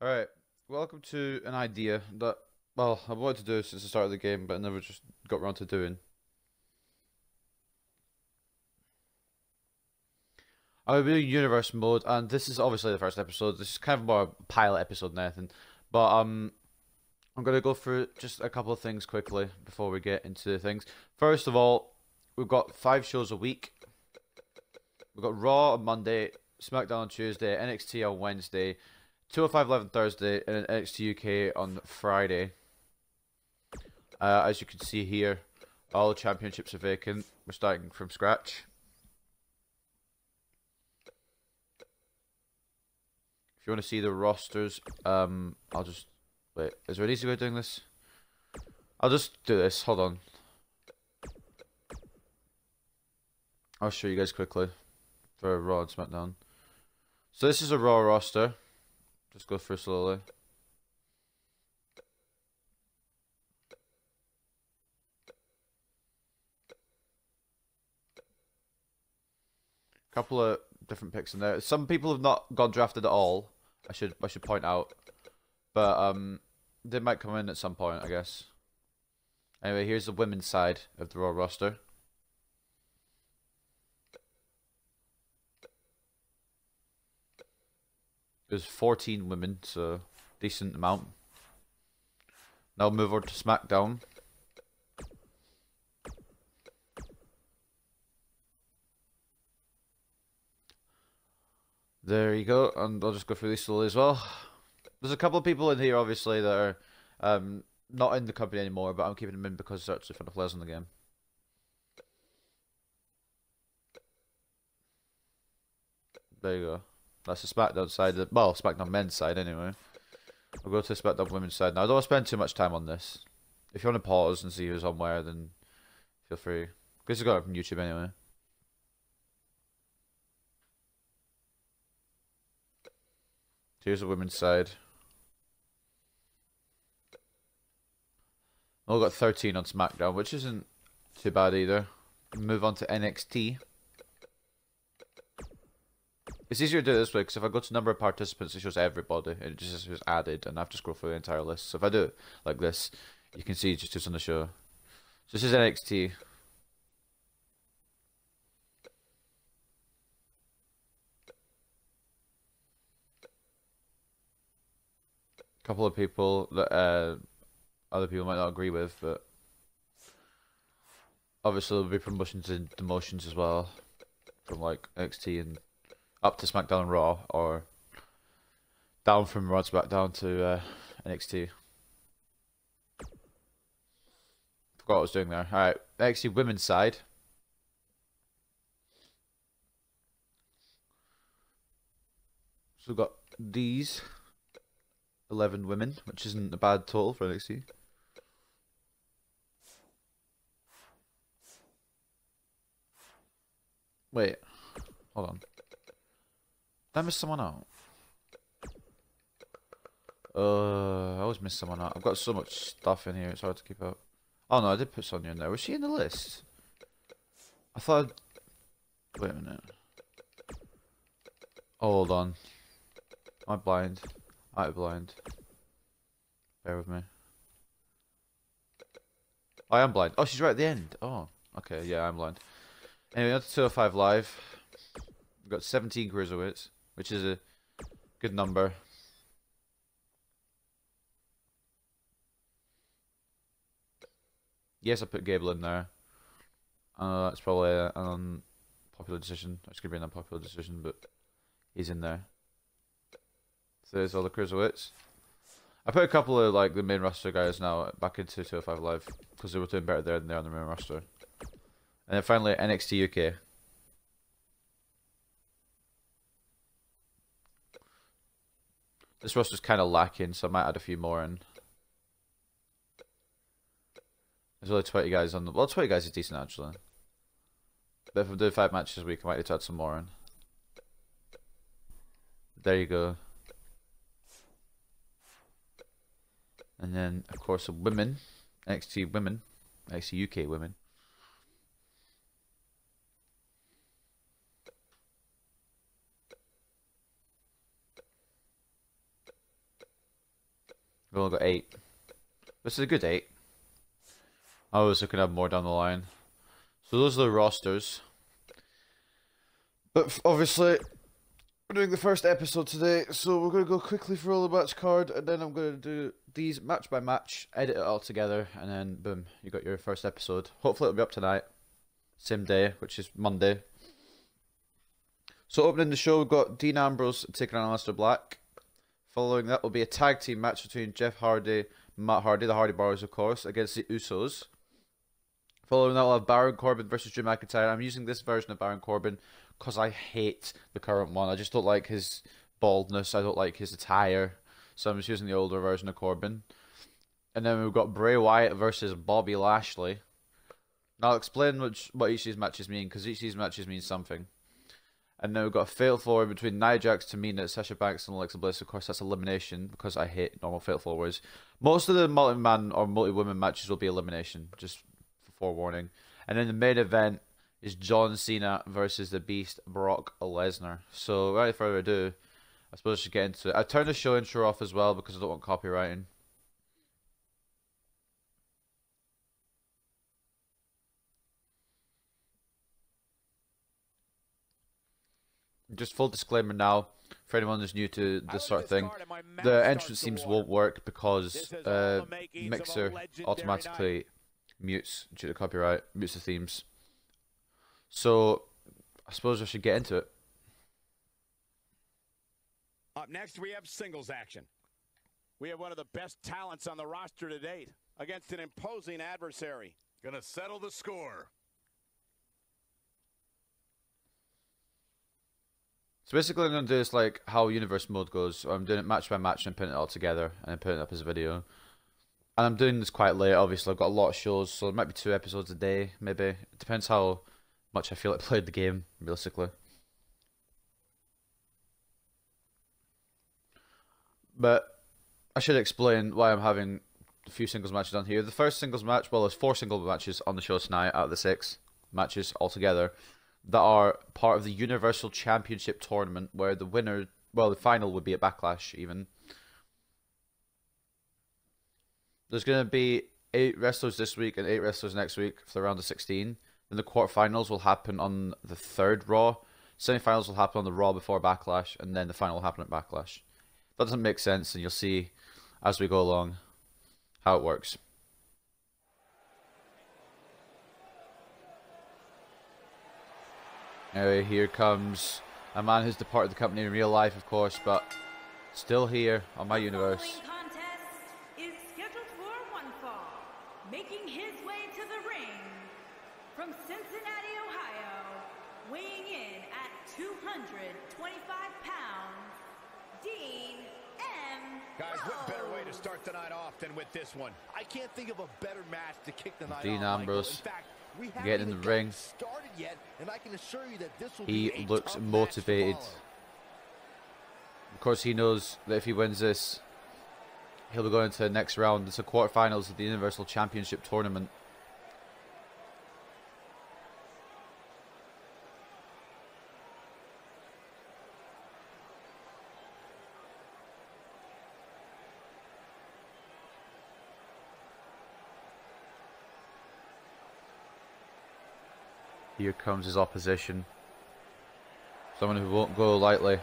Alright, welcome to an idea that, well, I've wanted to do since the start of the game, but I never just got around to doing. I'm doing universe mode, and this is obviously the first episode. This is kind of more a pilot episode than anything. But I'm gonna go through just a couple of things quickly before we get into things. First of all, we've got 5 shows a week. We've got Raw on Monday, SmackDown on Tuesday, NXT on Wednesday, 205 Live on Thursday, and NXT UK on Friday. As you can see here, all the championships are vacant. We're starting from scratch. If you want to see the rosters, I'll just wait. Is there an easy way of doing this? I'll just do this. Hold on. I'll show you guys quickly for Raw and SmackDown. So this is a Raw roster. Just go through slowly. Couple of different picks in there. Some people have not gone drafted at all. I should point out, but they might come in at some point, I guess. Anyway, here's the women's side of the Raw roster. There's 14 women, so decent amount. Now move over to SmackDown. There you go, and I'll just go through these slowly as well. There's a couple of people in here, obviously, that are not in the company anymore, but I'm keeping them in because they're actually fun players in the game. There you go. That's the SmackDown side. Well, SmackDown men's side, anyway. I'll go to the SmackDown women's side now. I don't want to spend too much time on this. If you want to pause and see who's on where, then feel free. Because you got it from YouTube anyway. Here's the women's side. We've got 13 on SmackDown, which isn't too bad either. Move on to NXT. It's easier to do it this way because if I go to number of participants, it shows everybody. It just says added, and I have to scroll through the entire list. So if I do it like this, you can see just who's on the show. So this is NXT. Couple of people that other people might not agree with, but obviously there'll be promotions and demotions as well, from like NXT and up to SmackDown and Raw, or down from Raw to SmackDown to NXT. Forgot what I was doing there. Alright, NXT women's side. So we've got these 11 women, which isn't a bad total for NXT. Wait, hold on. Did I miss someone out? I always miss someone out. I've got so much stuff in here, it's hard to keep up. Oh no, I did put Sonya in there. Was she in the list? I thought Wait a minute. Oh, hold on. Am I blind? I'm blind. Bear with me. I am blind. Oh, she's right at the end. Oh, okay. Yeah, I'm blind. Anyway, on to 205 Live. We've got 17 cruiserweights, which is a good number. Yes, I put Gable in there. It's probably an unpopular decision. It's going to be an unpopular decision, but he's in there. So there's all the cruiserweights. I put a couple of like the main roster guys now back into 205 Live because they were doing better there than they are on the main roster. And then finally NXT UK. This roster's kind of lacking, so I might add a few more in. There's only 20 guys on the... Well, 20 guys is decent, actually. But if we do 5 matches a week, I might need to add some more in. There you go. And then, of course, the women. NXT women. NXT UK women. We've only got 8. This is a good 8. I was looking to have more down the line. So those are the rosters. But obviously, we're doing the first episode today, so we're going to go quickly through all the match card, and then I'm going to do these match by match, edit it all together, and then boom, you got your first episode. Hopefully it'll be up tonight. Same day, which is Monday. So opening the show, we've got Dean Ambrose taking on Aleister Black. Following that will be a tag team match between Jeff Hardy, Matt Hardy, the Hardy Boyz of course, against the Usos. Following that we'll have Baron Corbin versus Drew McIntyre. I'm using this version of Baron Corbin because I hate the current one. I just don't like his baldness, I don't like his attire. So I'm just using the older version of Corbin. And then we've got Bray Wyatt versus Bobby Lashley. Now I'll explain what each of these matches mean, because each of these matches means something. And then we've got a fatal four between Nia Jax, Tamina, Sasha Banks, and Alexa Bliss. Of course, that's elimination, because I hate normal fatal fours. Most of the multi-man or multi-women matches will be elimination, just for forewarning. And then the main event is John Cena versus the Beast, Brock Lesnar. So, without further ado, I suppose I should get into it. I turned the show intro off as well, because I don't want copywriting. Just full disclaimer now, for anyone who's new to this sort of thing, the entrance themes won't work because Mixer automatically mutes due to copyright, mutes the themes. So, I suppose I should get into it. Up next, we have singles action. We have one of the best talents on the roster to date against an imposing adversary. Gonna settle the score. So basically I'm going to do this like how Universe Mode goes. I'm doing it match by match and putting it all together and then putting it up as a video. And I'm doing this quite late, obviously. I've got a lot of shows, so it might be 2 episodes a day, maybe. It depends how much I feel like played the game, realistically. But I should explain why I'm having a few singles matches on here. The first singles match, well, there's 4 single matches on the show tonight out of the 6 matches altogether that are part of the Universal Championship tournament, where the winner, well, the final would be at Backlash, even. There's going to be 8 wrestlers this week and 8 wrestlers next week for the round of 16. Then the quarterfinals will happen on the 3rd Raw. Semi-finals will happen on the Raw before Backlash, and then the final will happen at Backlash. That doesn't make sense, and you'll see as we go along how it works. Anyway, here comes a man who's departed the company in real life, of course, but still here on my universe. The following contest is scheduled for one fall. Making his way to the ring from Cincinnati, Ohio, weighing in at 225 pounds, Dean M. Guys, what better way to start the night off than with this one? I can't think of a better match to kick the night Dean off. Ambrose. In fact, we Getting in the ring. started yet, and I can assure you that this will He be a looks tough motivated. match to follow. Of course, he knows that if he wins this, he'll be going to the next round. It's the quarterfinals of the Universal Championship tournament. Here comes his opposition. Someone who won't go lightly. It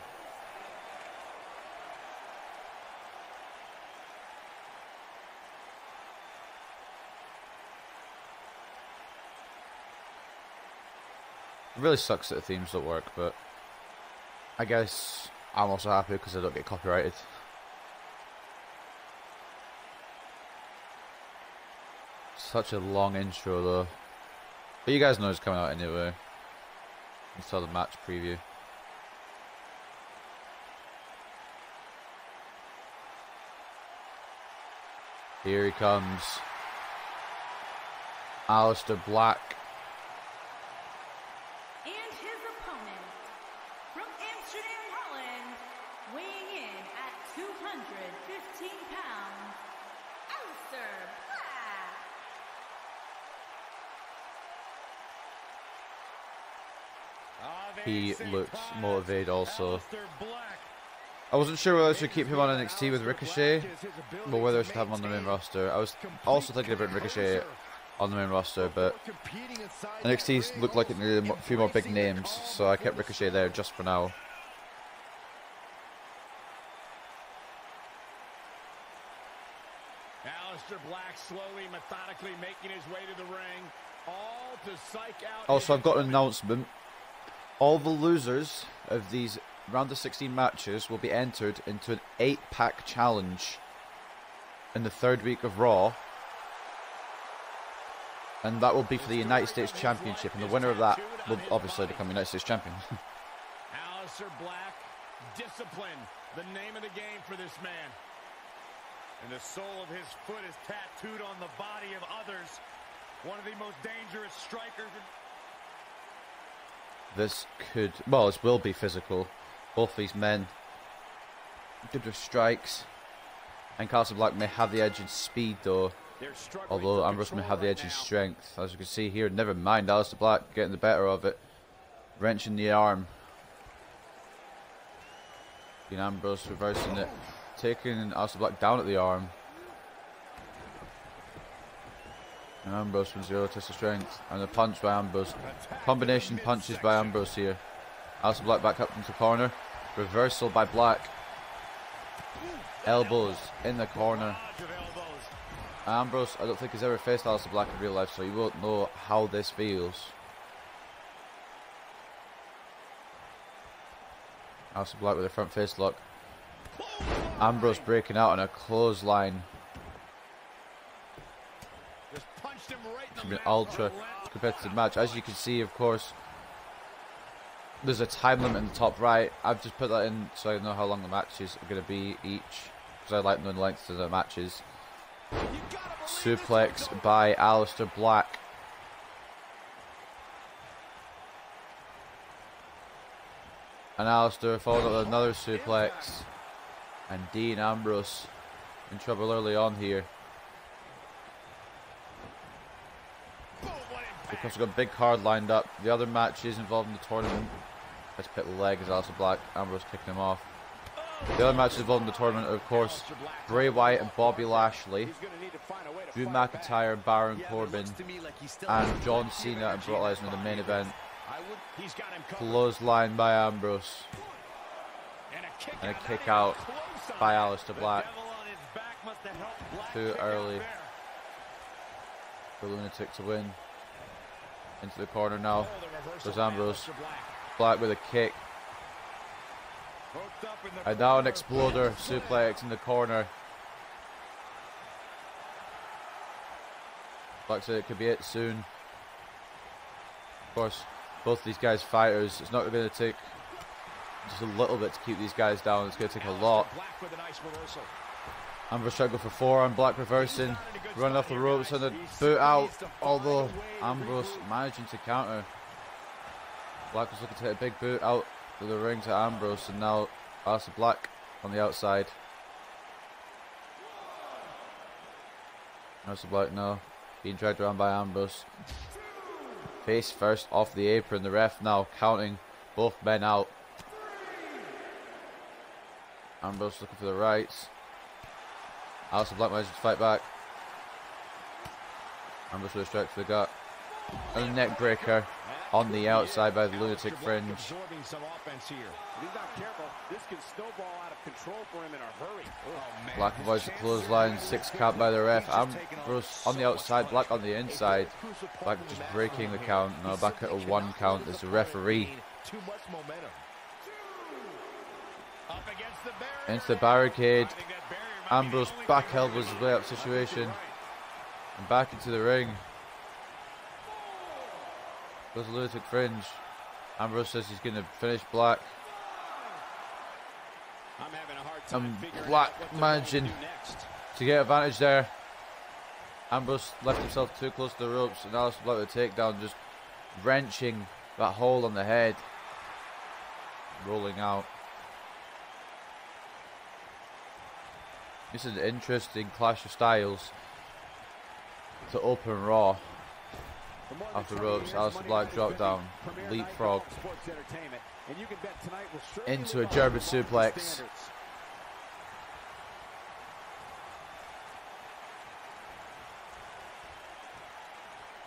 really sucks that the themes don't work, but I guess I'm also happy because I don't get copyrighted. Such a long intro though. But you guys know it's coming out anyway. You saw the match preview. Here he comes. Aleister Black. And his opponent from Amsterdam, Holland, weighing in at 215 pounds, Aleister Black. He looks motivated also. I wasn't sure whether I should keep him on NXT with Ricochet, or whether I should have him on the main roster. I was also thinking about Ricochet on the main roster, but NXT looked like it needed a few more big names, so I kept Ricochet there just for now. Aleister Black slowly, methodically making his way to the ring, all to psych out. Also, I've got an announcement. All the losers of these round of 16 matches will be entered into an 8-pack challenge in the 3rd week of Raw. And that will be for the United States Championship, and the winner of that will obviously become United States Champion. Aleister Black, discipline, the name of the game for this man. And the sole of his foot is tattooed on the body of others. One of the most dangerous strikers. This could, well, this will be physical. Both these men, good with strikes. And Aleister Black may have the edge in speed though, although Ambrose may have the edge in strength. As you can see here, never mind Aleister Black getting the better of it. Wrenching the arm. Dean Ambrose reversing it. Taking Aleister Black down at the arm. And Ambrose wins the early test of strength. And a punch by Ambrose. Combination punches by Ambrose here. Aleister Black back up into the corner. Reversal by Black. Elbows in the corner. Ambrose, I don't think he's ever faced Aleister Black in real life, so he won't know how this feels. Aleister Black with a front face lock. Ambrose breaking out on a clothesline. It's been an ultra competitive match. As you can see, of course, there's a time limit in the top right. I've just put that in so I know how long the matches are going to be each, because I like knowing the length of the matches. Suplex by Aleister Black. And Aleister followed up with another suplex. And Dean Ambrose in trouble early on here. Because we've got a big card lined up. The other matches involved in the tournament. Let's pick the leg as Aleister Black. Ambrose kicking him off. The other matches involved in the tournament are, of course, Bray Wyatt and Bobby Lashley, Drew McIntyre and Baron Corbin, and John Cena and Brock Lesnar in the main event. Clothesline by Ambrose. And a kick out by Aleister Black. Too early for Lunatic to win. Into the corner now. There's Ambrose. Black with a kick. And now an exploder suplex in the corner. Black said it could be it soon. Of course, both these guys fighters. It's not going to take just a little bit to keep these guys down. It's going to take a lot. Ambrose trying to go for forearm. Black reversing. Running off the ropes and a boot out. Although Ambrose managing to counter. Black was looking to hit a big boot out of the ring to Ambrose, and now Aleister Black on the outside. Aleister Black now being dragged around by Ambrose. Face first off the apron. The ref now counting both men out. Ambrose looking for the rights. Aleister Black manages to fight back. Ambrose with a strike for the gut. And a neck breaker on the outside by the Lunatic Fringe. Black avoids the clothesline. 6 count by the ref. Ambrose on the outside, Black on the inside. Black just breaking the count. Now back at a 1 count. There's the referee. Into the barricade. Ambrose back elbows his way up situation. And back into the ring. Goes the Lunatic Fringe. Ambrose says he's going to finish Black. And Black managing to get advantage there. Ambrose left himself too close to the ropes, and Aleister Black with a takedown, just wrenching that hole on the head. Rolling out. This is an interesting clash of styles to open Raw. Off the ropes, Aleister Black drop down, leapfrog into a German suplex.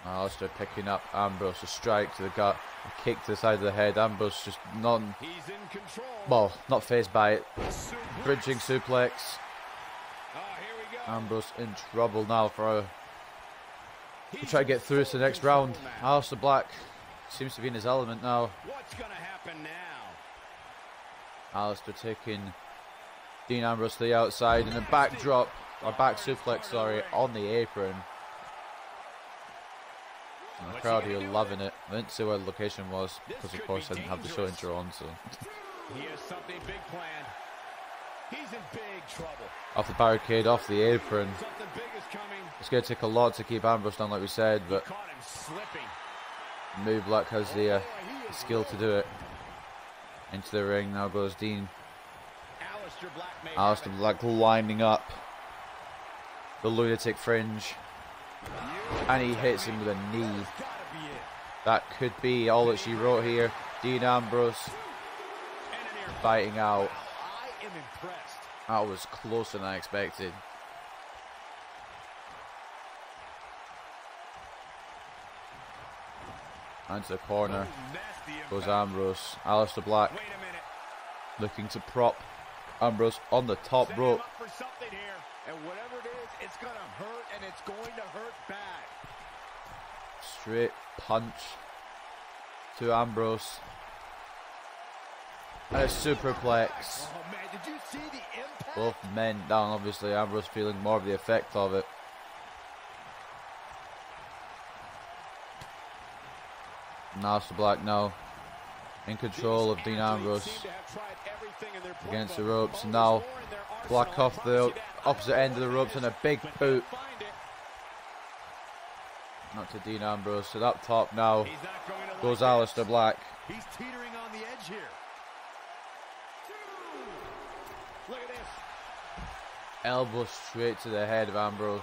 Aleister picking up Ambrose, a strike to the gut, a kick to the side of the head. Ambrose just not, He's in control. well, not phased by it. Bridging suplex. Oh, here we go. Ambrose in trouble now to try to get through to the next round. Aleister Black seems to be in his element now. What's going to happen now? Aleister taking Dean Ambrose to the outside and a backdrop, or back suplex, sorry, on the apron. And the crowd here loving it. I didn't see where the location was because, of course, I didn't have the show intro on. So He has something big planned. He's in big trouble. off the barricade, off the apron. Something big is coming. It's going to take a lot to keep Ambrose down, like we said, but Caught him slipping. Moo Black has the skill to do it. Into the ring now goes Dean. Aleister Black lining up the lunatic fringe, and he hits him with a knee. That could be all that she wrote here. Dean Ambrose fighting out. I am impressed. That was closer than I expected. Into the corner goes Ambrose. Aleister Black Wait a minute. looking to prop Ambrose on the top Setting rope. him up for something here. And whatever it is, it's going to hurt, and it's going to hurt bad. Straight punch to Ambrose. And a superplex. Oh, man, did you see the impact? Both men down, obviously. Ambrose feeling more of the effect of it. Aleister Black now in control of Dean Ambrose against the ropes. And now Black off the opposite end of the ropes and a big boot. Not to Dean Ambrose. So up top now goes Aleister Black. He's teetering on the edge here. Look at this. Elbow straight to the head of Ambrose.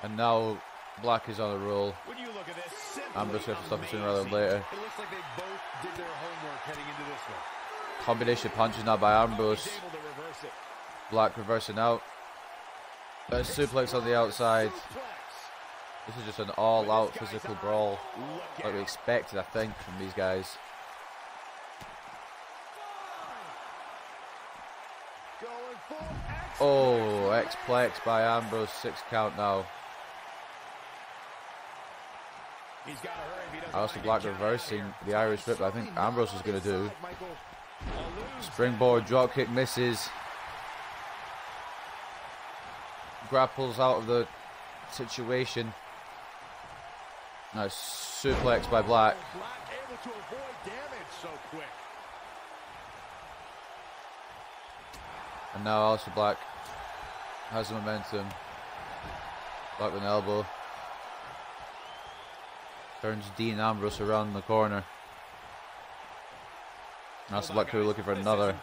And now Black is on a roll. When you look at this, Ambrose has to stop it sooner rather than later. it looks like they both did their homework heading into this one. Combination punches now by Ambrose. He's able to reverse it. Black reversing out. A suplex on the outside. Suplex. This is just an all-out physical brawl Look like we out. expected, I think, from these guys. Going full X. Oh, X-plex by Ambrose. 6 count now. He's got to hurry if he doesn't Aleister like Black to get out of reversing here. the Irish whip. I think Ambrose is going to do. Michael. Springboard dropkick misses. Grapples out of the situation. Nice suplex by Black. Black able to avoid damage so quick. And now Aleister Black has the momentum. Black with an elbow. Turns Dean Ambrose around the corner. Aleister Black could be looking for another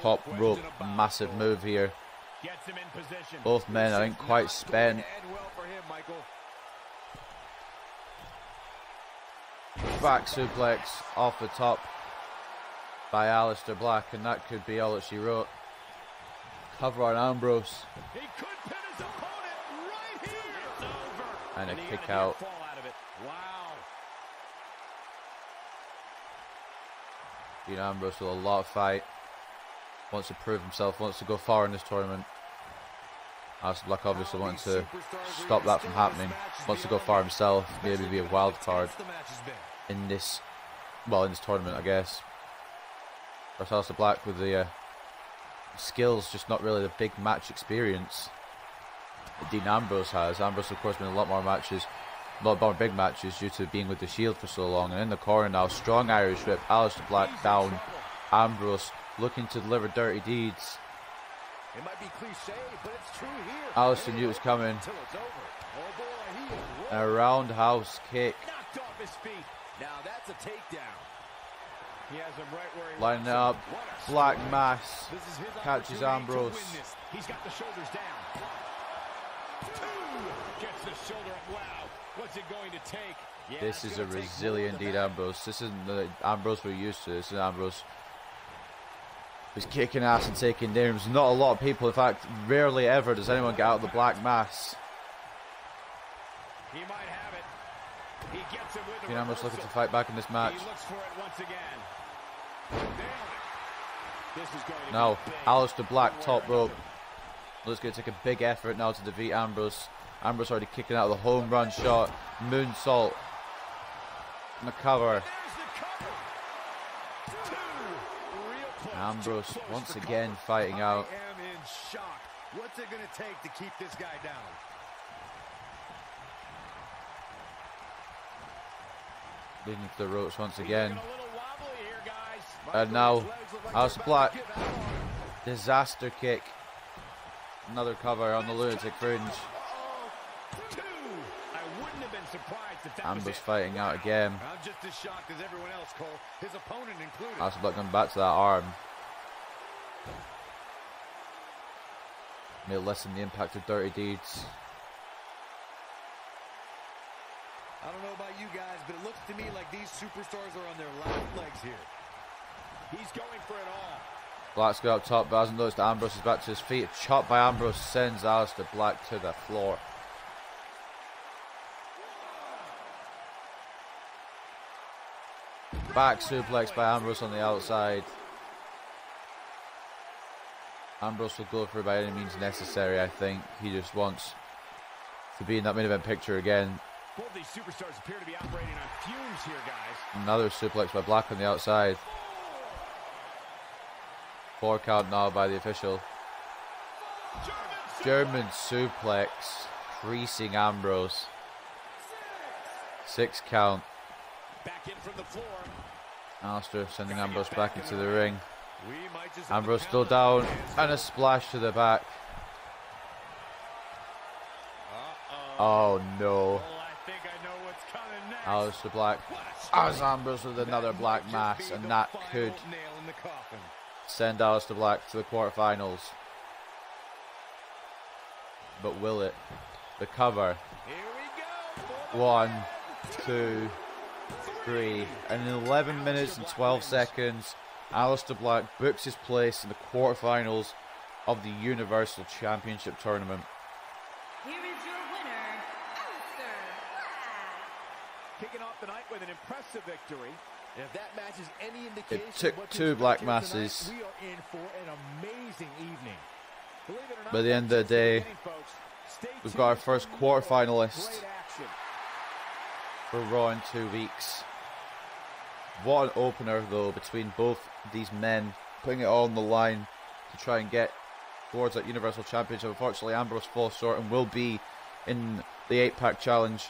top rope massive move here. Gets him in position. Both men, I think, quite spent. End well for him, Michael. Back suplex off the top by Aleister Black, and that could be all that she wrote. Cover on Ambrose. He could pin his opponent right here. It's over. And a he kick got a out. fall out of it. Wow. Dean Ambrose with a lot of fight. Wants to prove himself, wants to go far in this tournament. Aleister Black obviously wanting to stop that from happening. Wants to go far himself, maybe be a wild card in this, well, in this tournament, I guess. Whereas Aleister Black with the skills, just not really the big match experience that Dean Ambrose has. Ambrose, of course, been in a lot more matches, a lot more big matches due to being with the Shield for so long. And in the corner now, strong Irish whip. Aleister Black down. Ambrose looking to deliver dirty deeds. It might be cliche, but it's true here. Aleister knew it was coming. Until it's over. Oh boy, he is And a roundhouse kick. knocked off his feet. Now that's a takedown. He has him right where he Lining wants up. him. What a Black swing. mass. This is his Catches opportunity to Ambrose. win this. He's got the shoulders down. Gets the shoulder up. Wow. What's it going to take? Yeah, This it's is a gonna take resilient more than Dean that. Ambrose. This isn't the Ambrose we're used to. This is Ambrose who's kicking ass and taking names. Not a lot of people, in fact, rarely ever does anyone get out of the black mass. He might have it. He gets it with the Dean Ambrose reversal. looking to fight back in this match. He looks for it once again. Nailed it. This is going to Now, be big. Aleister Black, top rope. Looks going to take a big effort now to defeat Ambrose. Ambrose already kicking out of the home run shot. Moonsault. And the cover. There's the cover. Two. Real close. Ambrose Too close once for again cover. fighting out. I am in shock. What's it going to take to keep this guy down? Leading to the ropes once again. Looking a little wobbly here, guys. And now, His legs look like Aleister they're Black. about to give out. Disaster kick. Another cover on the lunatic fringe. Two. I wouldn't have been surprised if that Ambrose was it. fighting out again. I'm just as shocked as everyone else, Cole. His opponent included. Aleister Black going back to that arm. May lessen the impact of dirty deeds. I don't know about you guys, but it looks to me like these superstars are on their last legs here. He's going for it all. Black's got up top, but hasn't noticed that Ambrose is back to his feet. A chop by Ambrose sends Aleister Black to the floor. Back suplex by Ambrose on the outside. Ambrose will go for it by any means necessary, I think. He just wants to be in that main event picture again. Both these superstars appear to be operating on fumes here, guys. Another suplex by Black on the outside. 4 count now by the official. German suplex, creasing Ambrose. 6 count. Back in from the floor. Aleister sending Ambrose back into the ring. We might just have Ambrose to still count down, on hands. and a splash to the back. Uh-oh. Oh no. Oh, I think I know what's coming next. Aleister Black as Ambrose with another black mass, and that could Nail in the coffin. send Aleister Black to the quarterfinals. But will it? The cover. Here we go. 1, 2, 3. And in 11 minutes and 12 seconds, Aleister Black books his place in the quarterfinals of the Universal Championship Tournament. Here is your winner, Aleister Black. Kicking off the night with an impressive victory. And if that match is any indication It took of what to 2 expect black here masses. tonight, we are in for an amazing evening. Believe it or not, By the end of the Just the day, beginning, folks. Stay we've tuned got our for first more quarterfinalist great action. for Raw in 2 weeks. What an opener, though, between both these men, putting it all on the line to try and get towards that Universal Championship. Unfortunately, Ambrose falls short and will be in the 8-pack challenge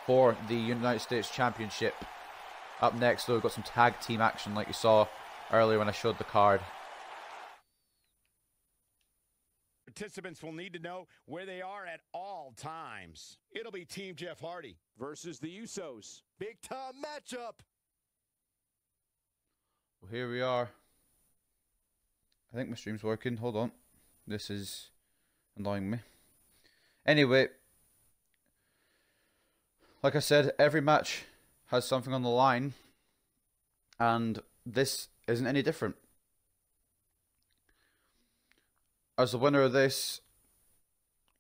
for the United States Championship. Up next, though, we've got some tag team action like you saw earlier when I showed the card. Participants will need to know where they are at all times. It'll be Team Jeff Hardy Versus the Usos. big time matchup. Well, here we are. I think my stream's working. Hold on. This is annoying me. Anyway, like I said, every match has something on the line, and this isn't any different. As the winner of this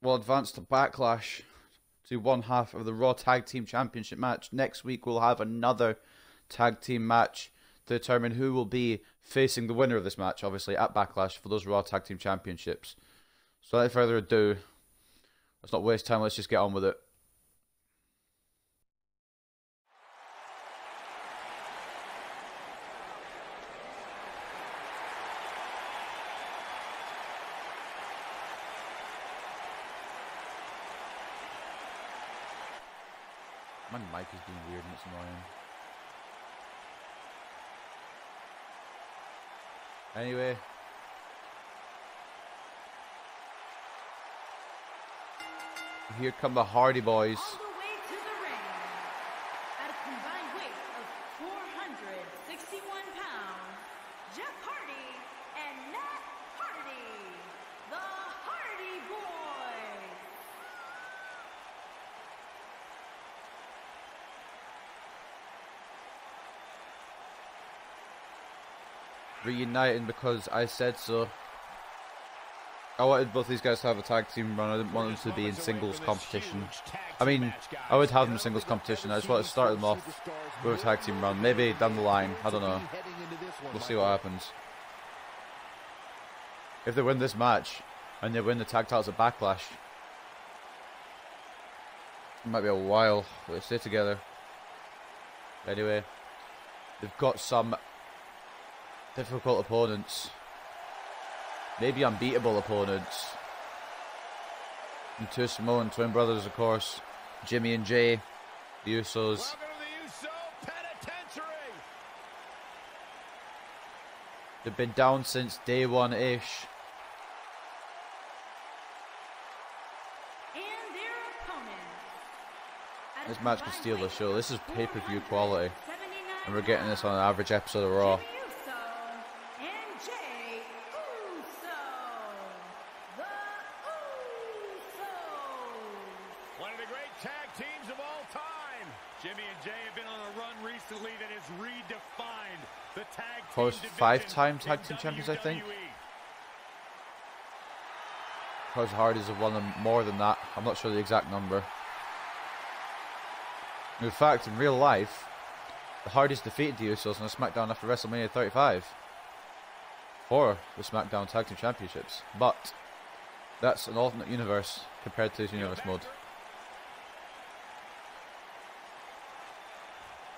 will advance to Backlash to one half of the Raw Tag Team Championship match. Next week we'll have another tag team match to determine who will be facing the winner of this match, obviously, at Backlash for those Raw Tag Team Championships. So without further ado, let's not waste time, let's just get on with it. My mic is being weird and it's annoying. Anyway. Here come the Hardy Boys. All the way to the ring. At a combined weight of 461 pounds, Jeff Hardy and Matt Hardy, the Hardy Boys. Reuniting because I said so. I wanted both these guys to have a tag team run. I didn't want them to be in singles competition. I mean, I would have them in singles competition. I just want to start them off with a tag team run. Maybe down the line. I don't know. We'll see what happens. If they win this match and they win the tag titles at Backlash, it might be a while they stay together. Anyway, they've got some difficult opponents. Maybe unbeatable opponents. And two Samoan twin brothers, of course. Jimmy and Jay, the Usos. They've been down since day one-ish. This match could steal the show. This is pay-per-view quality. And we're getting this on an average episode of Raw. One of the great tag teams of all time. Jimmy and Jay have been on a run recently that has redefined the tag team division. Five-time tag team champions, I think. Because Hardys have won them more than that. I'm not sure the exact number. In fact, in real life, the Hardys defeated the Usos on a SmackDown after WrestleMania 35 for the SmackDown Tag Team Championships. But that's an alternate universe compared to this universe mode.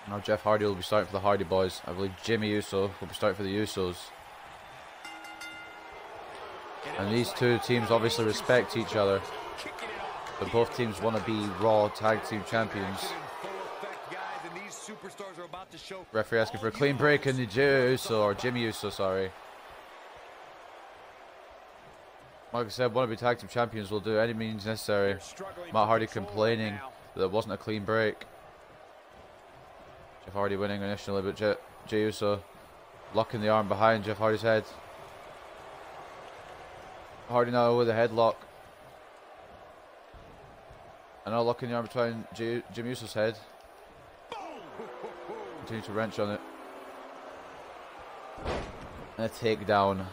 Now Jeff Hardy will be starting for the Hardy Boys. I believe Jimmy Uso will be starting for the Usos. And these two teams obviously respect each other. But both teams want to be Raw Tag Team Champions. Referee asking for a clean break in the Jimmy Uso, sorry. Like I said, want to be Tag Team Champions will do any means necessary. Matt Hardy complaining that there wasn't a clean break. Jeff Hardy winning initially, but Jey Uso locking the arm behind Jeff Hardy's head. Hardy now with a headlock. And now locking the arm between Jimmy Uso's head. Continue to wrench on it. And a takedown.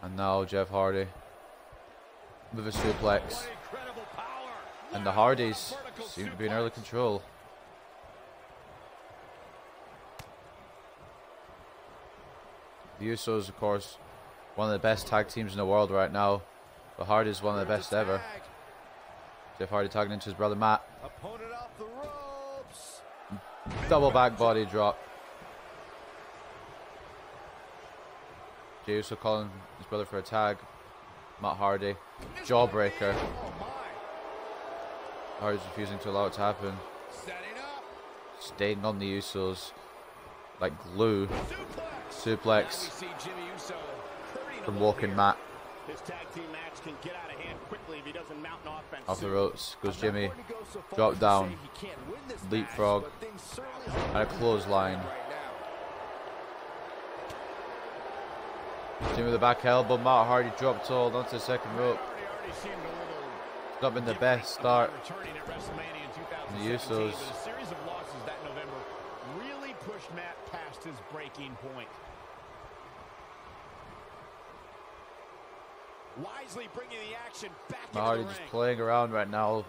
And now Jeff Hardy with a suplex. And the Hardys seem to be in early control. The Usos, of course, one of the best tag teams in the world right now. The Hardys, one of the best ever. Jeff Hardy tagging into his brother Matt. Double back body drop. Jey Uso calling his brother for a tag. Matt Hardy. Jawbreaker. Hardy's refusing to allow it to happen. Staying on the Usos like glue. Suplex from walking Matt. Off the ropes goes Jimmy. Drop down. Leapfrog. And a clothesline. Jimmy with the back elbow. Matt Hardy dropped hold onto the second rope. It's not been the best start. And the Usos really pushed Matt past his breaking point. Wisely bringing the action back Matt Hardy just playing around right now.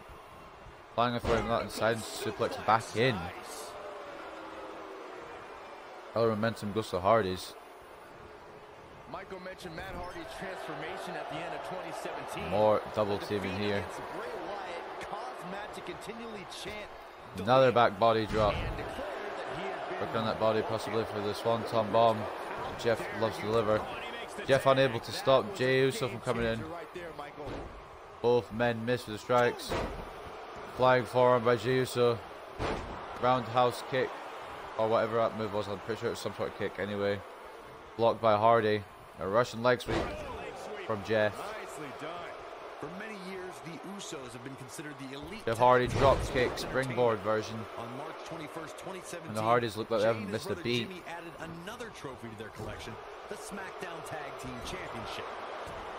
Flying for him that inside and suplex back in. All momentum goes to Hardys. Michael mentioned Matt Hardy's transformation at the end of 2017. More double teaming here. Bray Wyatt caused Matt to continually chant Another back body drop. Working on that body possibly for the Swanton bomb. Jeff loves to deliver. Jeff unable to stop Jey Uso from coming in. Both men miss with the strikes. Flying forearm by Jey Uso. Roundhouse kick. Or whatever that move was. I'm pretty sure it was some sort of kick anyway. Blocked by Hardy. A Russian leg sweep from Jeff. For many years, the Usos have been considered the elite. Jeff Hardy drop kick, springboard version. On March 21st, 2017, And the Hardys look like they haven't missed a beat. Jimmy added another trophy to their collection, the SmackDown Tag Team Championship.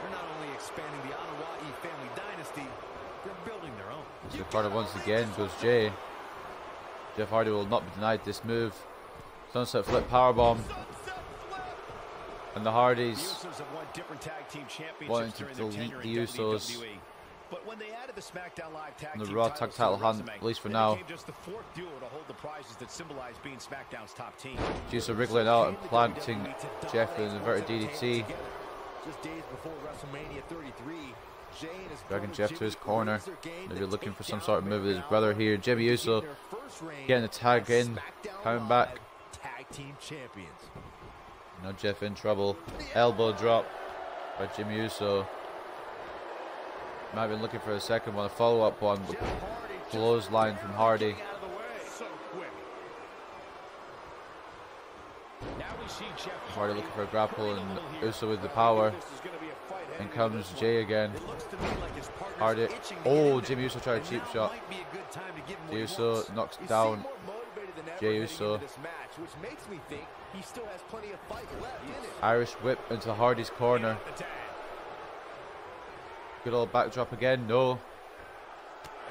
They're not only expanding the Anoa'i family dynasty, they're building their own. So Carter once again goes Jay. Jeff Hardy will not be denied this move. Sunset flip powerbomb. And the Hardys Usos have won different tag team wanting championships to during their delete tenure the in Usos WWE. But when they added the SmackDown Live tag and the team Raw titles tag title to their hunt, resume, at least for they now. became just the fourth duo to hold the prizes that symbolize being SmackDown's top team. Uso wriggling out and planting Jeff in an inverted DDT. Just days before WrestleMania 33, Jey and his Dragging brother Jeff to Jimmy his corner. lose their game Maybe to looking take for some down sort of move with his Now brother here. Jimmy to Uso begin their first reign getting a tag as in, SmackDown coming Live back. Tag team champions. Now Jeff in trouble. Elbow drop by Jimmy Uso. Might have been looking for a second one, a follow-up one, but clothesline from Hardy. Out of the way. So quick. Now we see Jeff Hardy looking for a grapple and Uso with the power. This is gonna be a fight And heading into comes this Jey one. again. It looks to me like his partner's Hardy. itching to get Oh, in Jimmy there. Uso tried a And cheap now shot. might be a good time to give him what Jey he Uso wants. knocks He down seemed more motivated than ever Jey heading Uso. into this match, which makes me think he still has plenty of fight left in it. Irish whip into Hardy's corner. The tag. Good old backdrop again. No.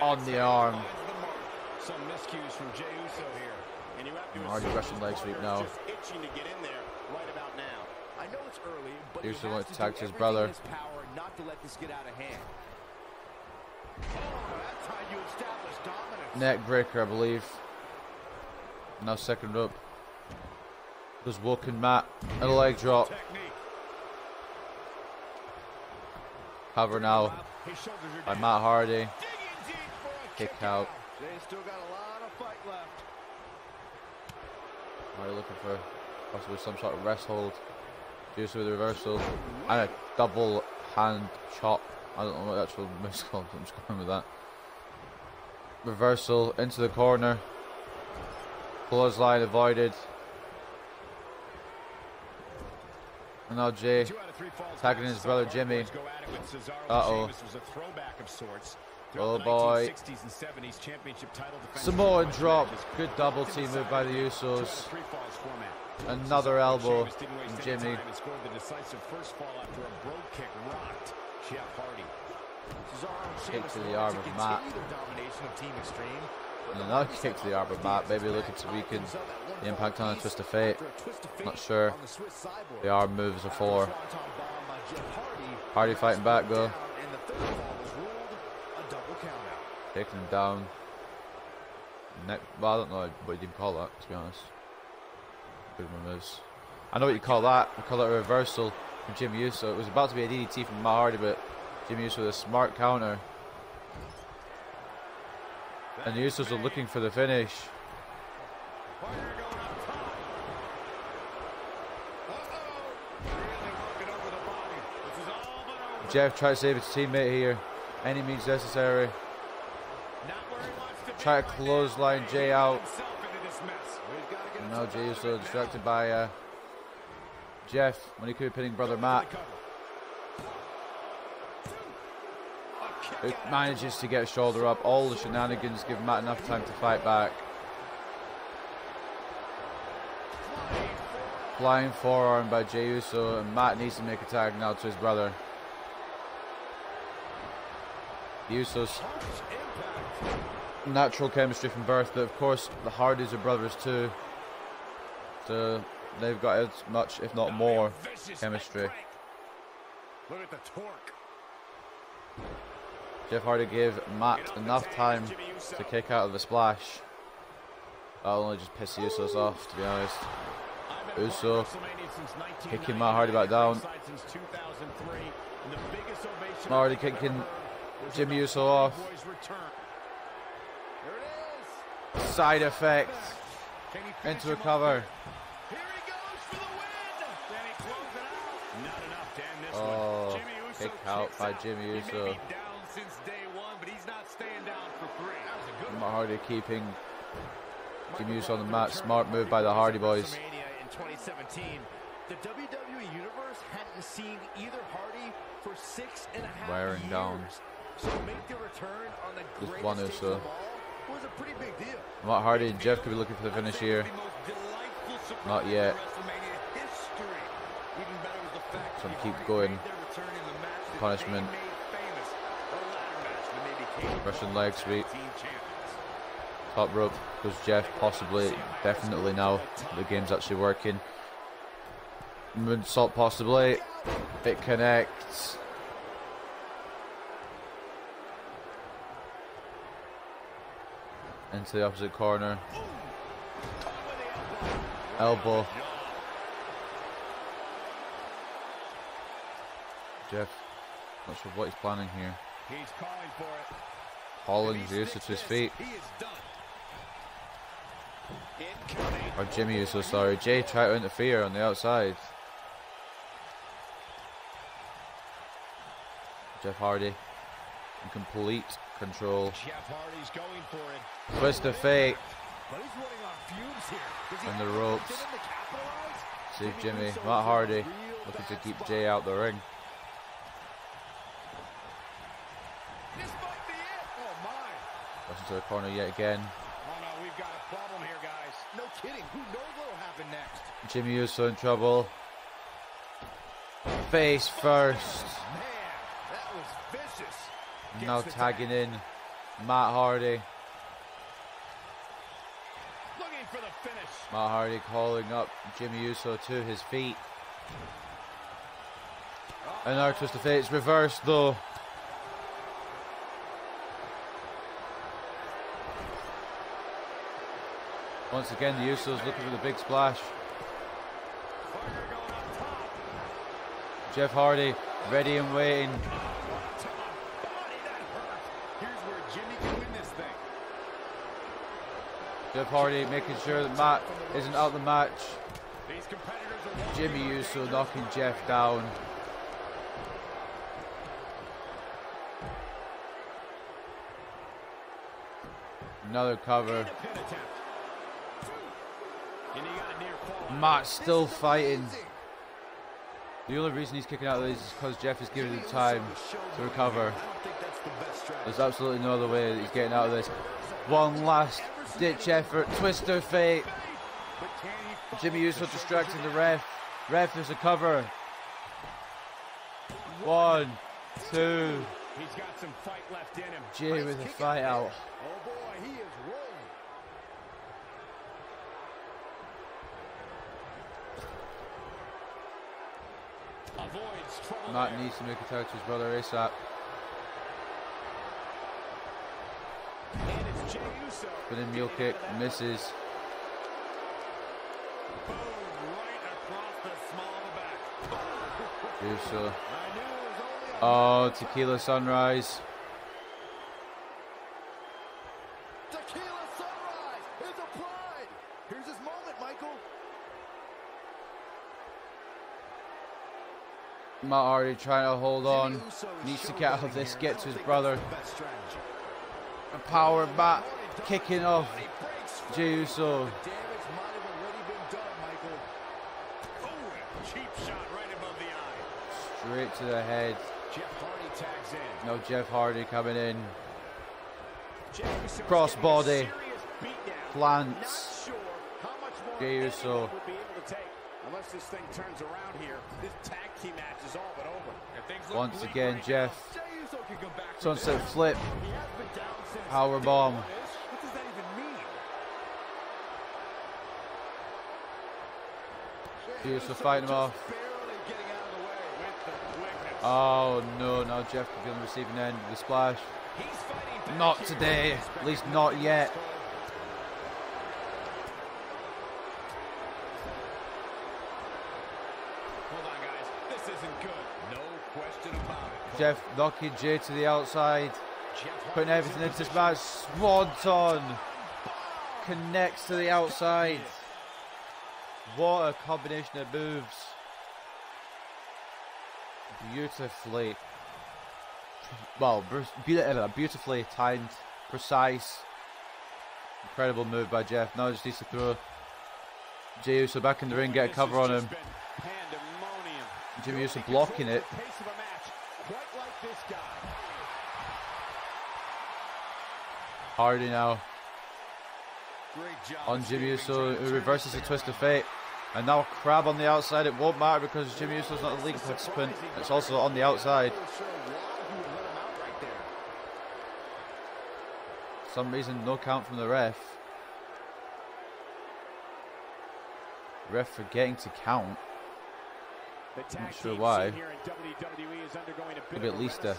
On the arm. Finds the mark. Some miscues from Jey Uso here. And you have to Hardy assume rushing his leg sweep partner's now. just itching to get in there right about now. I know it's early, but Uso he has wants to to tag do to his everything brother. in his power not to let this get out of hand. Oh, that's how you establish dominance. Neck breaker, I believe. Now second rope. There's walking mat and a leg drop. Technique. Cover now His shoulders are by down. Matt Hardy. Digging deep for a Kick kick out. Jey's still got a lot of fight left. Hardy looking for possibly some sort of rest hold. Uso with a reversal and a double hand chop. I don't know what the actual move's called. I'm just going with that. Reversal into the corner. Clothesline avoided. And now Jey 2 out of 3 falls tagging back. his brother Some Jimmy. hardcores go at it with Cesaro and Uh-oh. Sheamus was a throwback of sorts. Oh Throughout the boy. 1960s and 70s championship title defense. Samoan drop. Good double team move by the Usos. Another elbow from Jimmy. And scored the decisive first fall after a brogue kick rocked Jeff Hardy. Cesaro and Kick Sheamus to will the look arm to of continue Matt. their domination of Team Extreme. And another kick to the arm of Matt. Maybe looking to weaken the Impact on a Twist of Fate. Not sure. The arm moves are for. Hardy fighting back though. And the third fall was ruled a double countout. Taking him down. Neck. Well, I don't know what you'd call that, to be honest. Good one moves. I know what you call that. We call it a reversal from Jimmy Uso. It was about to be a DDT from Matt Hardy, but Jimmy Uso with a smart counter. And the Usos are looking for the finish. Jeff tries to save his teammate here. Any means necessary. Try to clothesline Jey out. And now Jey Uso distracted by Jeff when he could be pinning brother Matt. Who manages to get a shoulder up. All the shenanigans give Matt enough time to fight back. Flying forearm by Jey Uso, and Matt needs to make a tag now to his brother. The Usos, natural chemistry from birth, but of course the Hardys are brothers too. So they've got as much, if not more, chemistry. Look at the torque. Jeff Hardy gave Matt enough time to kick out of the splash. That'll only just piss the Usos off, to be honest. Uso kicking Matt Hardy back down. Matt Hardy kicking Jimmy Uso off. Side effect into a cover. Oh, kick out by Jimmy Uso. Matt Hardy keeping Jimmy Uso on the mat. Smart move by the Hardy Boys. In 2017, the WWE Universe hadn't seen either Hardy for 6.5 Wearing years. down. So to make the return on the Just greatest one stage Uso. of them all was a pretty big deal. Matt Hardy and Jeff could be looking for the finish here. Not yet. Some keep going. Punishment. Russian leg sweep. Top rope goes Jeff, possibly, definitely now. The game's actually working. Moonsault possibly. It connects. Into the opposite corner. Elbow. Jeff, not sure what he's planning here. He's calling for it. Hauling Uso to his feet. He is done. Or Jimmy Uso, sorry. Jay tried to interfere on the outside. Jeff Hardy in complete control. Jeff Hardy's going for it. Twist of fate. But he's running on fumes here. Does he In the have ropes. anything to capitalize? Save Jimmy. Matt Hardy looking to keep Jay out the ring. This might be it. Oh my. Rush into the corner yet again. Oh no, we've got a problem here, guys. No kidding. Who knows what'll happen next? Jimmy Uso in trouble. Face first. Man, that was vicious. Now tagging in Matt Hardy. Looking for the finish. Matt Hardy calling up Jimmy Uso to his feet. Another twist of fate. It's reversed though. Once again, the Usos looking for the big splash. Fire going up top. Jeff Hardy ready and waiting. To my body, that hurt. Here's where Jimmy can win this thing. Jeff Hardy making sure that Matt isn't out of the match. These competitors are walking Jimmy on Uso eggshells. knocking Jeff down. Another cover. Pin attempt. And he got a near fall. Matt still fighting. The only reason he's kicking out of this is because Jeff is giving him time to recover. I don't think that's the best strategy. There's absolutely no other way that he's getting out of this. One last ditch effort. Twist of fate. But can he follow Jimmy Uso the distracting the shoulders ref. Ref, there's a cover. 1, 2. He's got some fight left in him. Jay with a fight out. Oh boy, he is rolling. Avoids trouble Matt there. needs to make a tag to his brother ASAP. And it's Jey Uso. Spinning mule kick, misses. Boom, right across the small of the back. Uso. I knew it was only a Oh, tequila sunrise. Tequila sunrise is applied. Here's his moment, Michael. Matt Hardy trying to hold on. Jimmy Uso is Needs to get out of showboating this, here. get I to don't his think brother. that's the best strategy. A power back, kicking off. He breaks free. Jey Uso. The damage might have already been done, Michael. oh, cheap shot right above the eye. Straight to the head. Jeff Hardy tags in. Now Jeff Hardy coming in. Jey Uso Crossbody. getting a serious beatdown. Plants. Not sure how much more Jey anyone Uso. would be able to take. Unless this thing turns around here, this tag team match is all but over. If things look Once bleak again, right Jeff. Jey Uso can come back from Sunset this. flip. now, he has been down since Power day bomb. one. What does that even mean? Jey Uso fighting him off. Barely getting out of the way. With the quickness. Oh no, now Jeff could be on the receiving end of the splash. He's fighting back Not here. today, at least not yet. Hold on, guys. This isn't good. No question about it. Jeff knocking Jay to the outside. Jeff Putting Hardy's everything in into this position. match. Swanton connects to the outside. What a combination of moves. Beautifully. Well, beautifully timed, precise. Incredible move by Jeff. Now just needs to throw Jey Uso back in the ring, get a This cover has on just him. been pandemonium. Jimmy Uso He blocking controls it. the pace of a match, quite like this guy. Hardy now Great job on of Jimmy escaping Uso, Jey. who reverses the twist of fate. And now Crab on the outside. It won't matter because Jimmy Uso's not a league participant. It's also on the outside. Not sure why he would let him out right there. For some reason, no count from the ref. Ref forgetting to count. Not sure why. Maybe at least a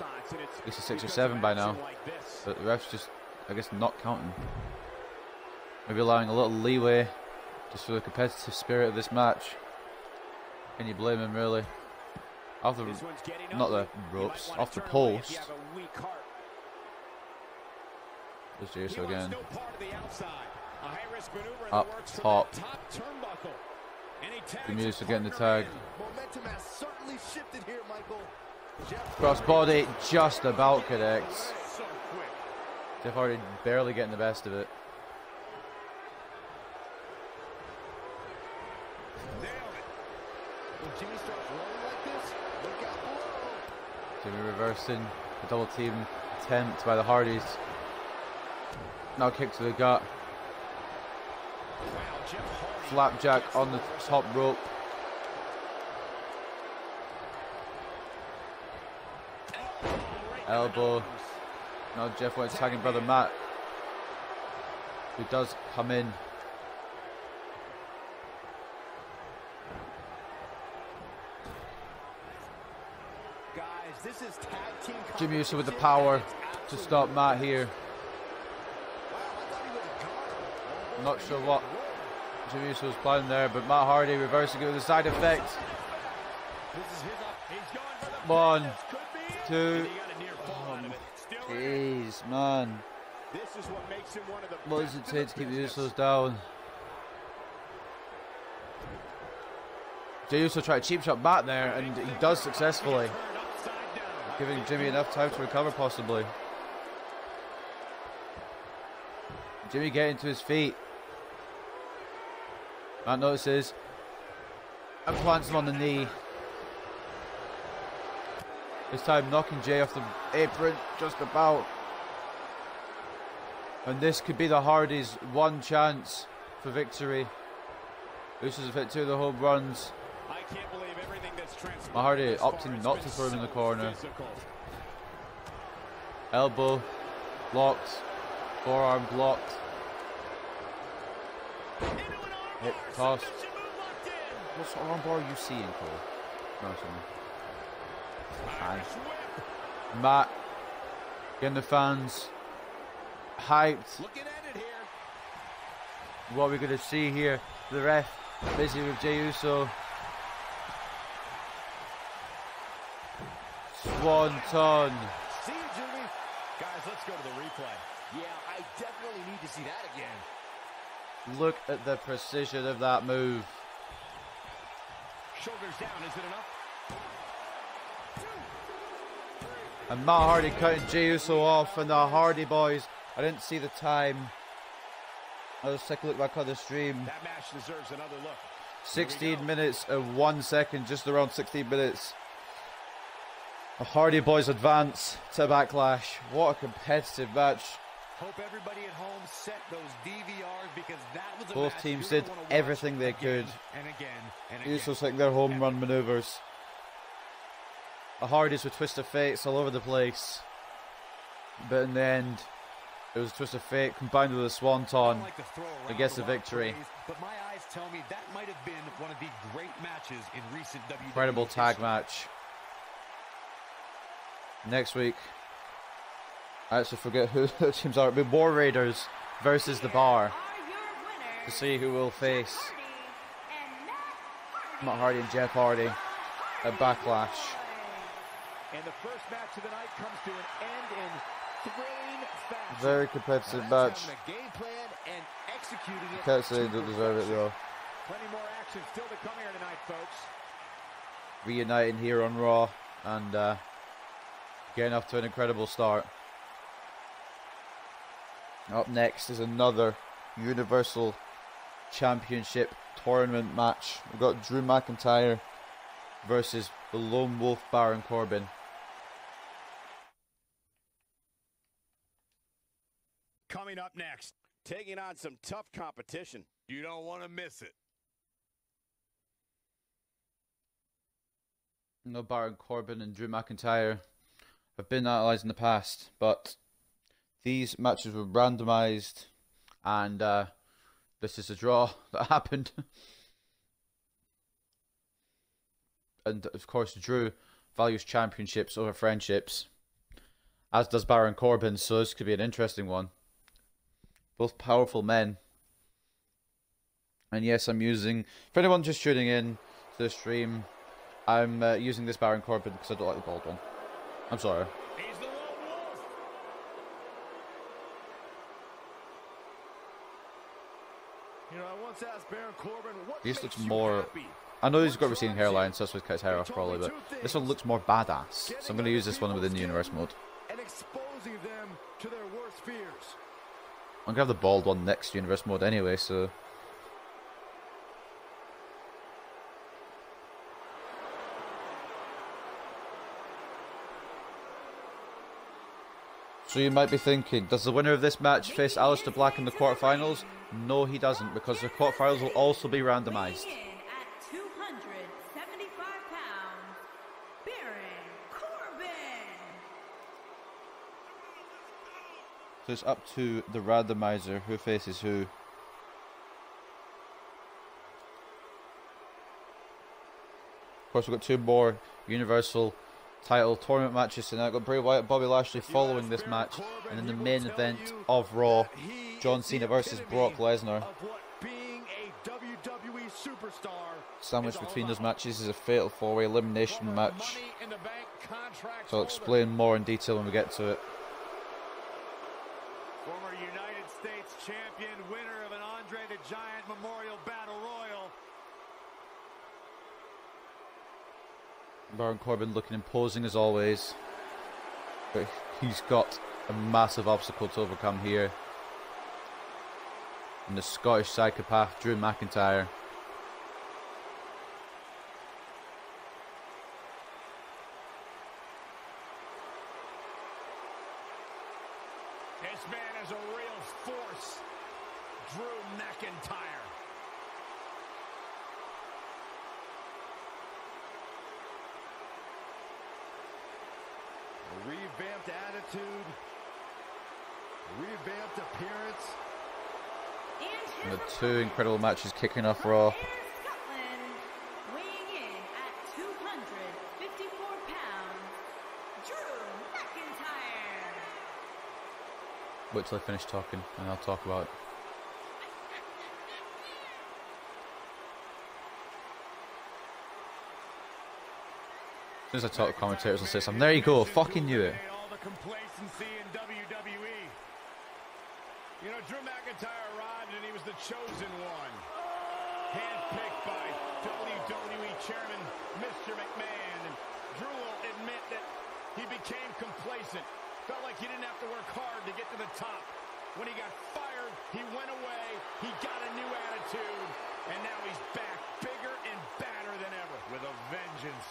6 or 7 by now. But the ref's just, I guess, not counting. Maybe allowing a little leeway just for the competitive spirit of this match. Can you blame him, really? Off the, not the ropes, off the post. There's Jason again. Up top. The music getting the tag. Cross body just about connects. Jeff Hardy barely getting the best of it. Jimmy reversing the double team attempt by the Hardys. Now kick to the gut. Flapjack on the top rope. Elbow. Now Jeff White's tagging brother Matt, who does come in. Guys, this is tag team. Jimmy Uso with the power to stop Matt here. Not sure what Jimmy Uso was planning there, but Matt Hardy reversing it with a side effect. 1, 2. Jeez, man. What does it take to keep the Usos down? Jey Uso tried to cheap shot Matt there, and he does successfully, giving Jimmy enough time to recover possibly. Jimmy getting to his feet. Matt notices and plants him on the knee. This time knocking Jay off the apron just about. And this could be the Hardys' one chance for victory. Usos have hit 2 of the home runs. Matt Hardy opting not to throw him in the corner. Elbow blocked. Forearm blocked. Hip toss. What sort of armbar are you seeing, Cole? No, Matt getting the fans hyped. What we're going to see here, the ref busy with Jey Uso. Swanton. See you, Jimmy. Guys, let's go to the replay. Yeah, I definitely need to see that again. Look at the precision of that move. Shoulders down, is it enough? And Matt Hardy cutting Jey Uso off, and the Hardy Boys. I didn't see the time. I'll just take a look back on the stream. That match deserves another look. 16 minutes and 1 second, just around 16 minutes. The Hardy Boys advance to Backlash. What a competitive match. Hope everybody at home set those DVRs because that was a Both match teams you're did gonna wanna everything they watch could. again and again and again. Usos like their home run maneuvers. The Hardys with twist of fates all over the place. But in the end, it was a twist of fate combined with a swanton that gets the victory. But my eyes tell me that might have been one of the great matches in recent WWE. Incredible tag match. Next week, I actually forget who the teams are. It'll be War Raiders versus The Bar to see who will face Matt Hardy and Jeff Hardy at Backlash. And the first match of the night comes to an end in thrilling fashion. Very competitive match. Game plan and executing it. Can't say they don't deserve it though. Plenty more action still to come here tonight, folks. Reuniting here on Raw and getting off to an incredible start. Up next is another Universal Championship tournament match. We've got Drew McIntyre versus the Lone Wolf Baron Corbin. Coming up next, taking on some tough competition. You don't want to miss it. No, Baron Corbin and Drew McIntyre have been analysed in the past, but these matches were randomised, and this is a draw that happened. and of course Drew values championships over friendships, as does Baron Corbin, so this could be an interesting one. Both powerful men. And yes, I'm using, for anyone just tuning in to the stream, I'm using this Baron Corbin because I don't like the bald one. I'm sorry. He's the lone wolf. You know, I once asked Baron Corbin, what This makes looks you more... happy? I know he's got receding hairline, so that's why he cut his hair off probably, but this one looks more badass. So I'm going to use this one within the universe mode. And exposing them to their worst fears. I'm going to have the bald one next universe mode anyway, so... So you might be thinking, does the winner of this match face Aleister Black in the quarterfinals? No, he doesn't, because the quarterfinals will also be randomized. Weighing in at 275 pounds, Baron Corbin. So it's up to the randomizer who faces who. Of course, we've got 2 more Universal title tournament matches tonight. We've got Bray Wyatt, Bobby Lashley following this match, and in the main event of Raw, John Cena versus Brock Lesnar. Sandwiched between those matches is a fatal 4-way elimination match, so I'll explain more in detail when we get to it. Former United States champion, winner of an Andre the Giant Memorial Battle Royal. Baron Corbin looking imposing as always, but he's got a massive obstacle to overcome here. And the Scottish psychopath Drew McIntyre. This man is a real force, Drew McIntyre. A revamped attitude, revamped appearance. And the 2 incredible matches kicking off Raw. Scotland, weighing in at 254 pounds, Drew McIntyre. Wait till I finish talking and I'll talk about it. As soon as I talk to commentators, I'll say something. There you go, fucking knew it. All the complacency in WWE. You know, Drew McIntyre arrived and he was the chosen one. Handpicked by WWE Chairman Mr. McMahon. And Drew will admit that he became complacent. Felt like he didn't have to work hard to get to the top. When he got fired, he went away. He got a new attitude. And now he's back, bigger and badder than ever, with a vengeance.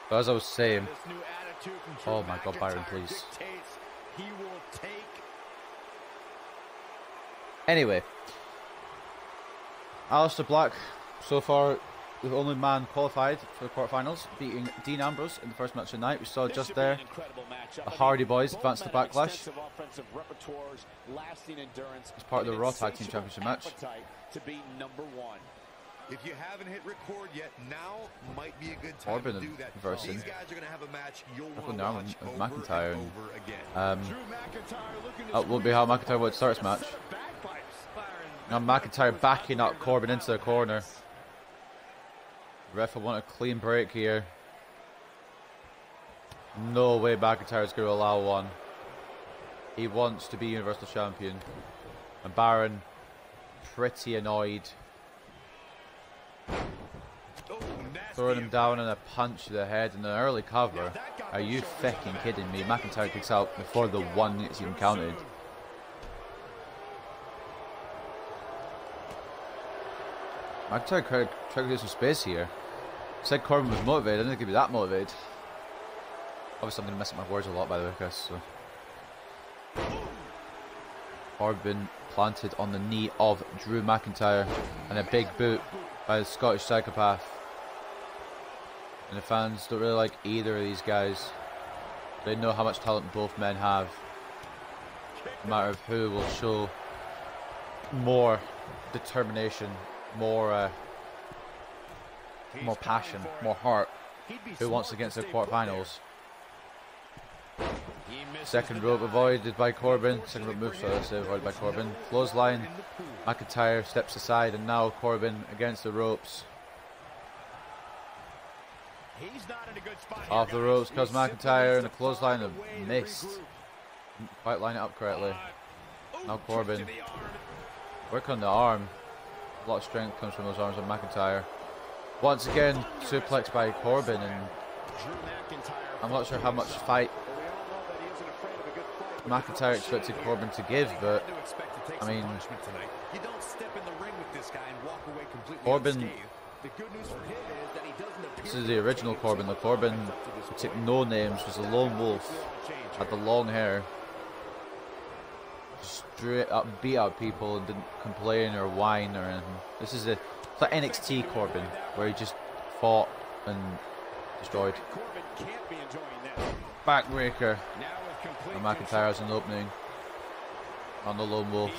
But as I was saying, This new attitude from Drew oh my god, Byron, McIntyre please. dictates he will take. Anyway, Aleister Black, so far the only man qualified for the quarterfinals, beating Dean Ambrose in the first match of the night. We saw just there the Hardy Boys advance to Backlash as part of the Raw Tag Team Championship match. To be number 1. If you haven't hit record yet, now might be a good time Corbin to do that. versing. These guys are going to have a match you'll Up want and to down watch with over McIntyre and and, over again. Drew McIntyre looking to That will be how McIntyre would start his match. Now McIntyre backing up Corbin into the corner. Ref will want a clean break here. No way McIntyre is going to allow one. He wants to be Universal Champion. And Baron, pretty annoyed. Throwing him down and a punch to the head and an early cover. Are you fucking kidding me? McIntyre kicks out before the 1 it's even counted. McIntyre tried to get some space here. Said Corbin was motivated. I didn't think he'd be that motivated. Obviously, I'm going to mess up my words a lot, by the way, guys. So. Corbin planted on the knee of Drew McIntyre, and a big boot by the Scottish psychopath. And the fans don't really like either of these guys. They know how much talent both men have. No matter of who will show more determination, more more passion, more heart. Who wants to get to the quarterfinals? Second rope avoided by Corbin. Second rope move, sorry, let's say avoided by Corbin. Clothesline. McIntyre steps aside, and now Corbin against the ropes. Off the ropes comes McIntyre, and the clothesline have missed. Didn't quite line it up correctly. Now Corbin. Work on the arm. A lot of strength comes from those arms of McIntyre. Once again, suplex by Corbin, and I'm not sure how much fight McIntyre expected Corbin to give, but I mean, Corbin, this is the original Corbin. The Corbin who took no names, was a lone wolf, had the long hair, straight up beat up people and didn't complain or whine or anything. This is it's like NXT Corbin, where he just fought and destroyed. Backbreaker. And McIntyre has an opening on the lone wolf.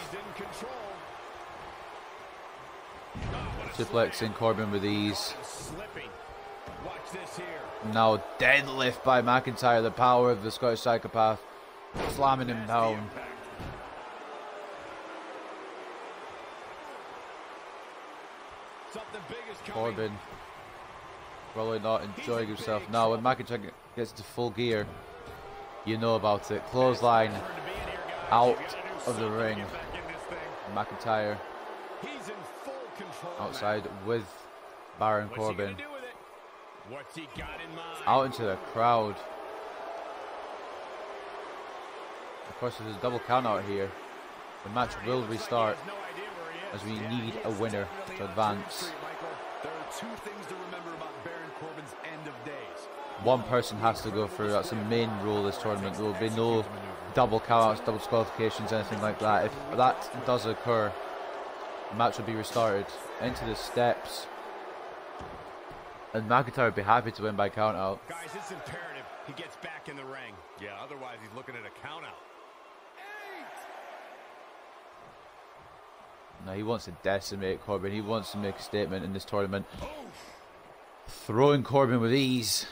Suplexing Corbin with ease. Now deadlift by McIntyre, the power of the Scottish Psychopath, slamming him down. Corbin probably not enjoying himself now. When McIntyre gets to full gear, you know about it. Clothesline out of the ring. McIntyre outside with Baron Corbin. Out into the crowd. Of course, there's a double count out here. The match will restart as we need a winner to advance. There are two things to remember about Baron Corbin's end of days. One person has to go through. That's the main rule of this tournament. There will be no double countouts, double disqualifications, anything like that. If that does occur, the match will be restarted. Into the steps. And McIntyre would be happy to win by countout. Guys, it's imperative he gets back in the ring. Yeah, otherwise he's looking at a countout. No, he wants to decimate Corbin. He wants to make a statement in this tournament. Throwing Corbin with ease.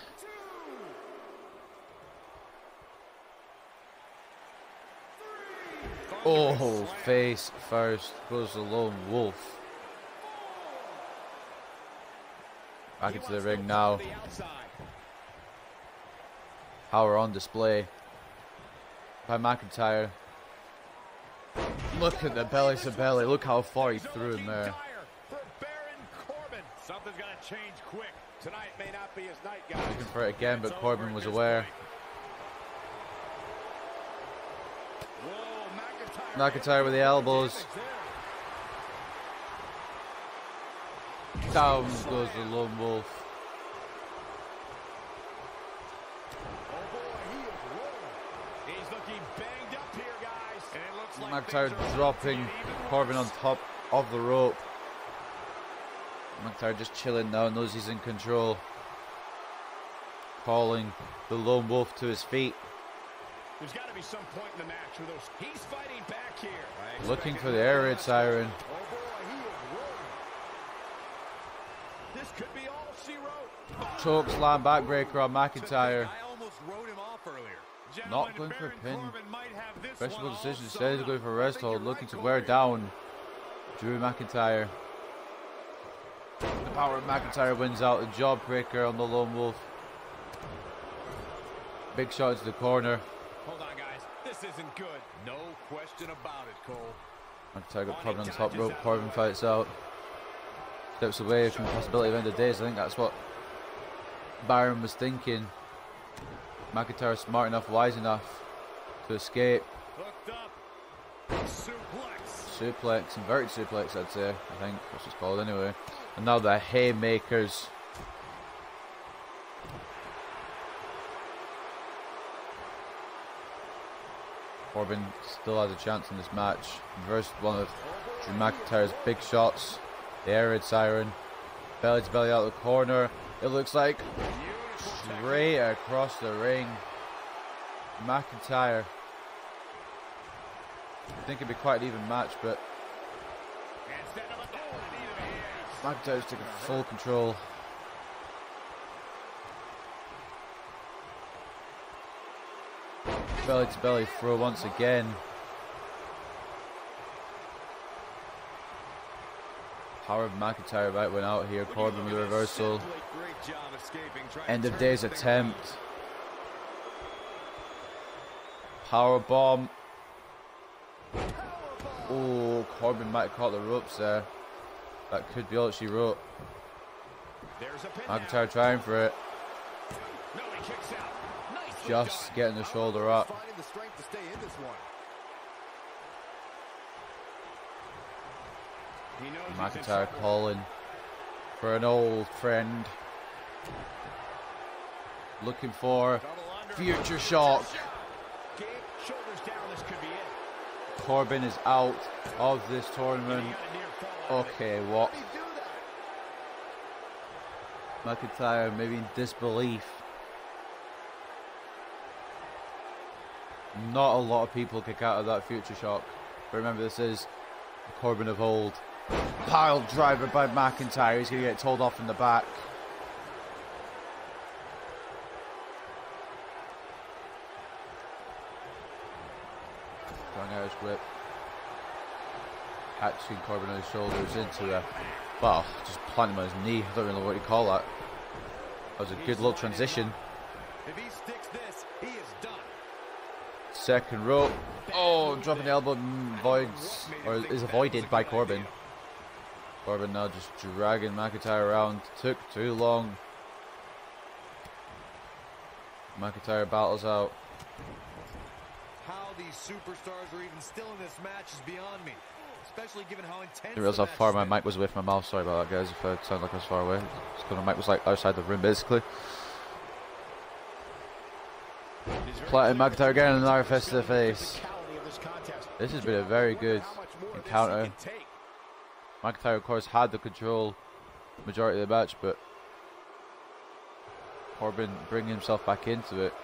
Oh, face first. Goes the lone wolf. Back into the ring now. Power on display by McIntyre. Look at the belly to belly. Look how far he threw him there. Something's gonna change quick. Tonight may not be his night, guys. Looking for it again, but Corbin was aware. McIntyre with the elbows. Down goes the lone wolf. He's looking banged up here, guys. And it looks like McIntyre dropping Corbin on top of the rope. McIntyre just chilling now, knows he's in control. Calling the lone wolf to his feet. There's got to be some point in the match where those. He's fighting back here. Looking for the air raid siren. This could be all she wrote. Choke slam backbreaker on McIntyre. I almost wrote him off earlier. Not going for a pin. Questionable decision. Instead of going for a rest hold, looking to wear down Drew McIntyre. The power of McIntyre wins out. The jawbreaker on the lone wolf. Big shot into the corner. Hold on, guys. This isn't good. No question about it, Cole. McIntyre got Corbin on the top rope. Corbin fights out. Steps away from the possibility of end of days. I think that's what Baron was thinking. McIntyre smart enough, wise enough to escape. Hooked up. Suplex. Suplex, inverted suplex, I'd say. I think that's what it's called anyway. And now the haymakers. Corbin still has a chance in this match. Reversed one of Drew McIntyre's big shots. The air raid siren. Belly to belly out of the corner. It looks like straight across the ring. McIntyre. I think it'd be quite an even match, but McIntyre's taking full control. belly to belly throw once again. Power of McIntyre right went out here. Corbin with the reversal. End of days attempt. Power bomb. Oh, Corbin might have caught the ropes there. That could be all she wrote. McIntyre trying for it. Just getting the shoulder up. McIntyre calling for an old friend. Looking for future shock. Corbin is out of this tournament. Okay, what? McIntyre maybe in disbelief. Not a lot of people kick out of that future shock. But remember, this is Corbin of old. Pile driver by McIntyre. He's going to get told off in the back. Strong Irish whip. Catching Corbin on his shoulders into a... Well, just planting him on his knee. I don't really know what you call that. That was a good little transition. If he sticks this, he is done. Second rope. Oh, dropping the elbow avoids, or is avoided by Corbin. Corbin now just dragging McIntyre around. Took too long. McIntyre battles out. How these superstars are even still in this match is beyond me. Especially given how intense. I didn't realize how far my mic was away from my mouth. Sorry about that, guys, if I sound like I was far away. It's because my mic was like outside the room, basically. Planting McIntyre again and another fist to the face. This has been a very good encounter. McIntyre, of course, had the control majority of the match, but Corbin bringing himself back into it.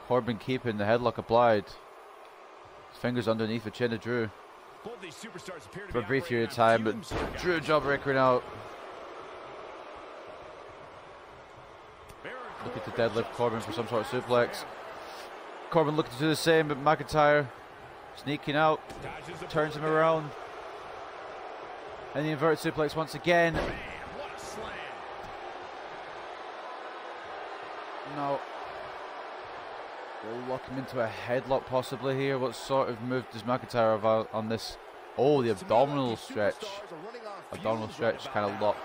Corbin keeping the headlock applied. His fingers underneath the chin of Drew. For a brief period of time, but Drew jawbreakering out. Looking to deadlift Corbin for some sort of suplex. Corbin looking to do the same, but McIntyre sneaking out, turns him around. And the inverted suplex once again. No. We'll lock him into a headlock possibly here. What sort of move does McIntyre have on this? Oh, the abdominal stretch. Abdominal stretch kind of lock.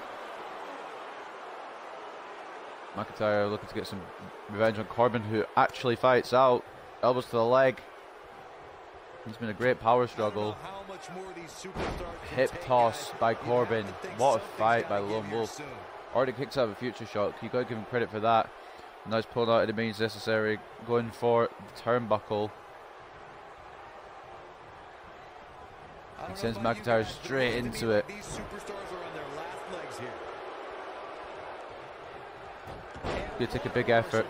McIntyre looking to get some revenge on Corbin, who actually fights out. Elbows to the leg. It's been a great power struggle. Hip toss by Corbin. What a fight by the Lone Wolf. Already kicks out of a future shock. You got to give him credit for that. Now he's pulling out any means necessary. Going for the turnbuckle. He sends McIntyre straight into it. Gonna take a big effort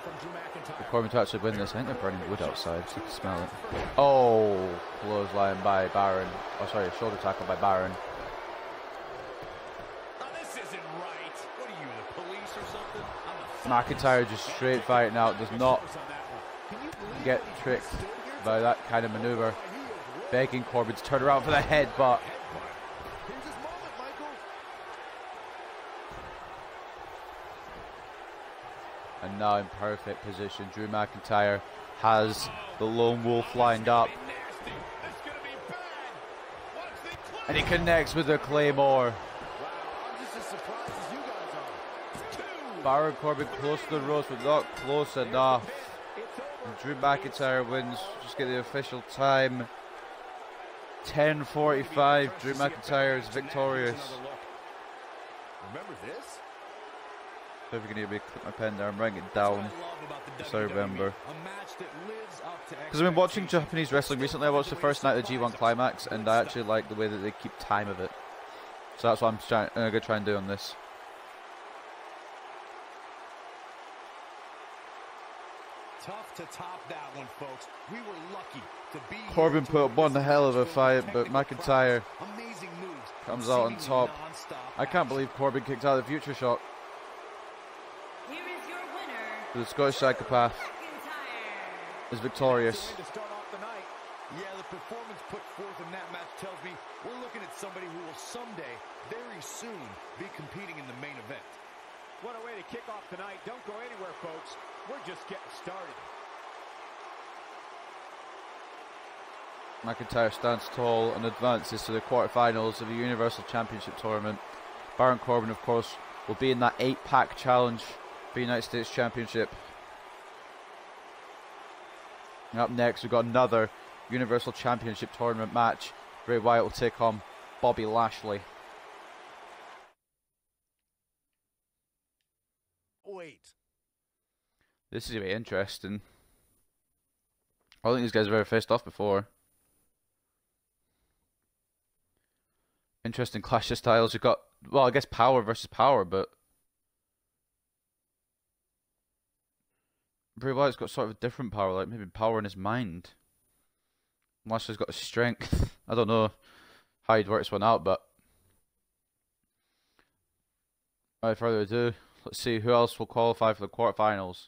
for Corbin to actually win this. I think they're burning wood outside, so you can smell it. Oh, clothesline by Baron. Oh, sorry, a shoulder tackle by Baron. This isn't right. What are you, the police or something? McIntyre just straight fighting out. Does not get tricked by that kind of maneuver. Begging Corbin to turn around for the headbutt. And now in perfect position, Drew McIntyre has the Lone Wolf lined up. And he connects with the Claymore. Baron Corbin close to the ropes, but not close enough. And Drew McIntyre wins. Just get the official time. 10:45. Drew McIntyre is victorious. Remember this? If you're going to click my pen there, I'm writing it down so I remember. Because I've been watching Japanese wrestling recently. I watched the first night of the G1 Climax, and I actually like the way that they keep time of it. So that's what I'm going to try and do on this. Tough to top that one, folks. We were lucky to be Corbin put up one hell of a fight, but McIntyre comes out on top. I can't believe Corbin kicked out of the future shock. Here is your winner, The Scottish Psychopath. is victorious. Yeah, the performance put forth in that match tells me we're looking at somebody who will someday, very soon, be competing in the main event. What a way to kick off tonight. Don't go anywhere, folks. We're just getting started. McIntyre stands tall and advances to the quarterfinals of the Universal Championship Tournament. Baron Corbin, of course, will be in that 8-pack challenge for the United States Championship. And up next, we've got another Universal Championship Tournament match. Bray Wyatt will take on Bobby Lashley. Wait. This is going to be interesting. I don't think these guys have ever faced off before. Interesting clash of styles. You've got, well, I guess power versus power, but Bray Wyatt's got sort of a different power, like maybe power in his mind. Lashley's got his strength. I don't know how he'd work this one out, but without further ado, let's see who else will qualify for the quarterfinals.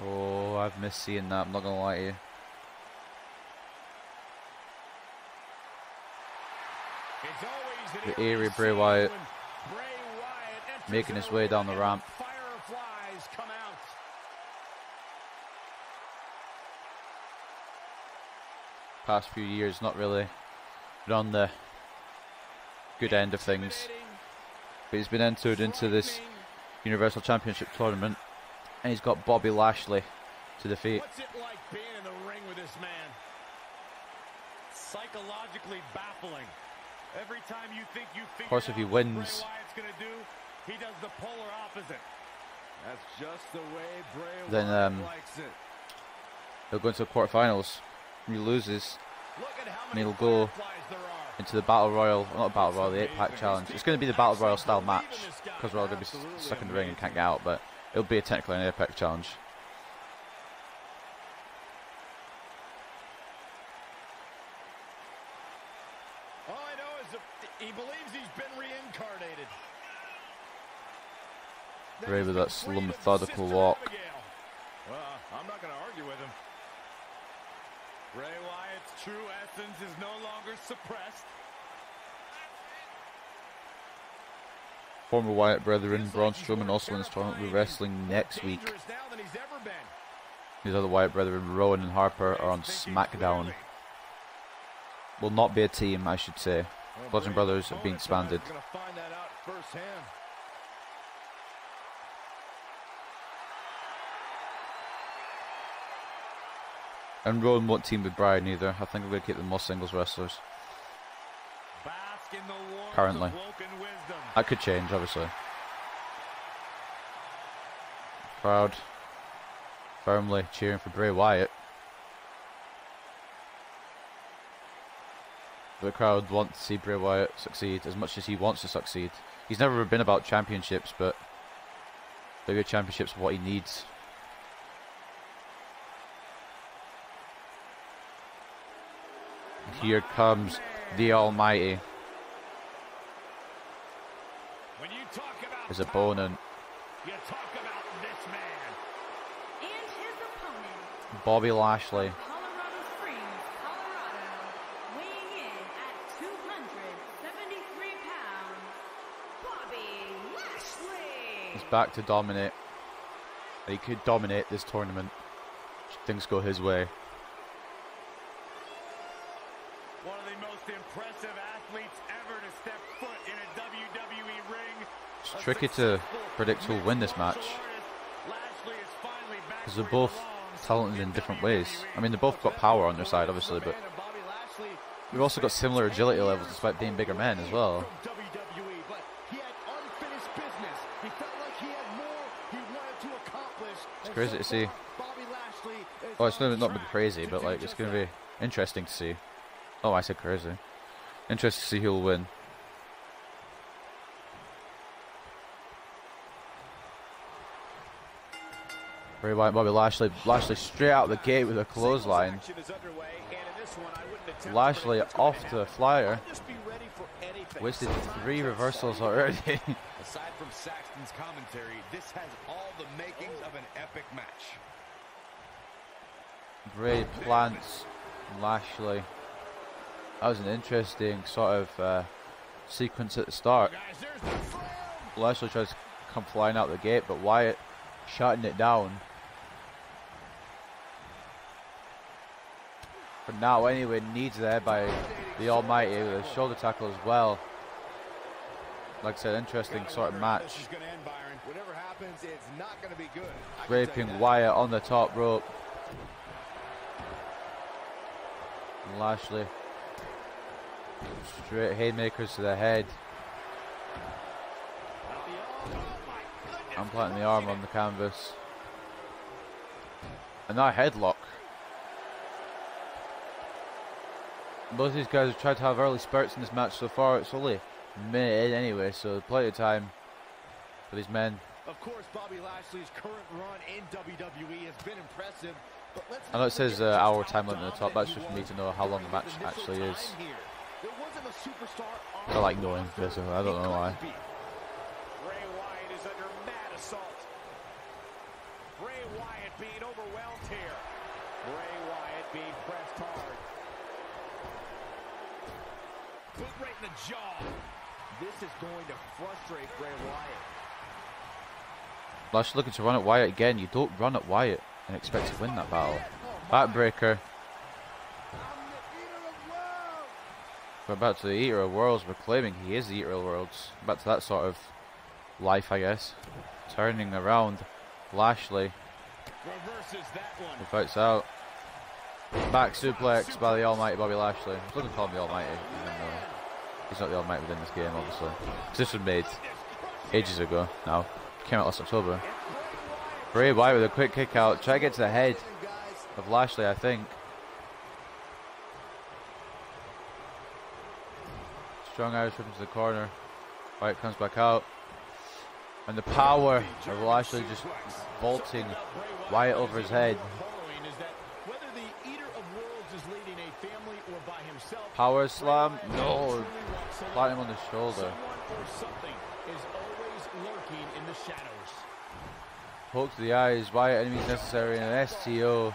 Oh, I've missed seeing that, I'm not gonna lie to you. The eerie Bray Wyatt making his way down the ramp. Past few years not really been on the good end of things, but he's been entered into this Universal Championship Tournament, and he's got Bobby Lashley to defeat. What's it like being in the ring with this man? Psychologically baffling. Every time you think you figured Of course, if he wins, Bray Wyatt's gonna do, he does the polar opposite. That's just the way Bray then Wyatt likes it. he'll go into the quarterfinals. If he loses, Look at how and many he'll go fireflies there are. into the Battle Royal, not Battle Royal, the 8-pack challenge. It's going to be the Battle Royal style match, because we're all going to be stuck in the ring and can't get out, but it'll be technically an 8-pack challenge. All I know is that he believes he's been reincarnated. Bray with that slow, methodical walk. Well, I'm not going to argue with him. Bray Wyatt's true essence is no longer suppressed. Former Wyatt brethren, Braun Strowman, also in this tournament, will be wrestling next week. These other Wyatt brethren, Rowan and Harper, are on SmackDown. Will not be a team, I should say. Bludgeon Brothers have been disbanded. And Rowan won't team with Bryan either. I think we're going to keep them more singles wrestlers. Currently. That could change, obviously. Crowd firmly cheering for Bray Wyatt. The crowd want to see Bray Wyatt succeed as much as he wants to succeed. He's never been about championships, but maybe a championship's what he needs. Here comes the Almighty. His opponent, You talk about this man. And his opponent, Bobby Lashley. Colorado Springs, Colorado, weighing in at 273 pounds, Bobby Lashley. He's back to dominate. He could dominate this tournament should things go his way. One of the most impressive athletes ever to step foot in a WWE ring. It's tricky to predict who'll win this match, because they're both talented in different ways. I mean, they've both got power on their side, obviously, but they've also got similar agility levels despite being bigger men as well. It's crazy to see. Oh, it's not been crazy, but like it's going to be interesting to see. Oh, I said crazy. Interesting to see who'll win. Bray Wyatt, Bobby Lashley. Lashley straight out the gate with a clothesline. Lashley off to a flyer. Wasted 3 reversals already. Aside from Saxton's commentary, this has all the makings of an epic match. Bray plants Lashley. That was an interesting sort of sequence at the start. Lashley tries to come flying out the gate, but Wyatt shutting it down. For now, anyway, needs there by the Almighty with a shoulder tackle as well. Like I said, interesting sort of match. Raping Wyatt on the top rope. Lashley. Straight haymakers to the head. I'm planting the arm on the canvas. And now headlock. Both of these guys have tried to have early spurts in this match so far. It's only a minute in anyway, so plenty of time for these men. Of course, Bobby Lashley's current run in WWE has been impressive. But I know it says hour time limit at the top. That's just for me to know how long the match actually is. I like knowing this, I don't know why. Bray Wyatt is under mad assault. Bray Wyatt being overwhelmed here. Bray Wyatt being pressed hard. Boot right in the jaw. This is going to frustrate Bray Wyatt. Lashley looking to run at Wyatt again. You don't run at Wyatt and expect to win that battle. Backbreaker. We're back to the Eater of Worlds. We're claiming he is the Eater of Worlds. Back to that sort of life, I guess. Turning around Lashley. Reverses that one. He fights out. Back suplex by the Almighty Bobby Lashley. I was looking to call him the Almighty, even though he's not the Almighty within this game, obviously. This was made ages ago now. Came out last October. Bray Wyatt with a quick kick out. Try to get to the head of Lashley, I think. Strong Irish whip into the corner. Wyatt comes back out. And the power of Lashley just vaulting Wyatt over his head. Power slam. No. Flat him on the shoulder. Poke to the eyes. Wyatt enemies necessary. And an STO.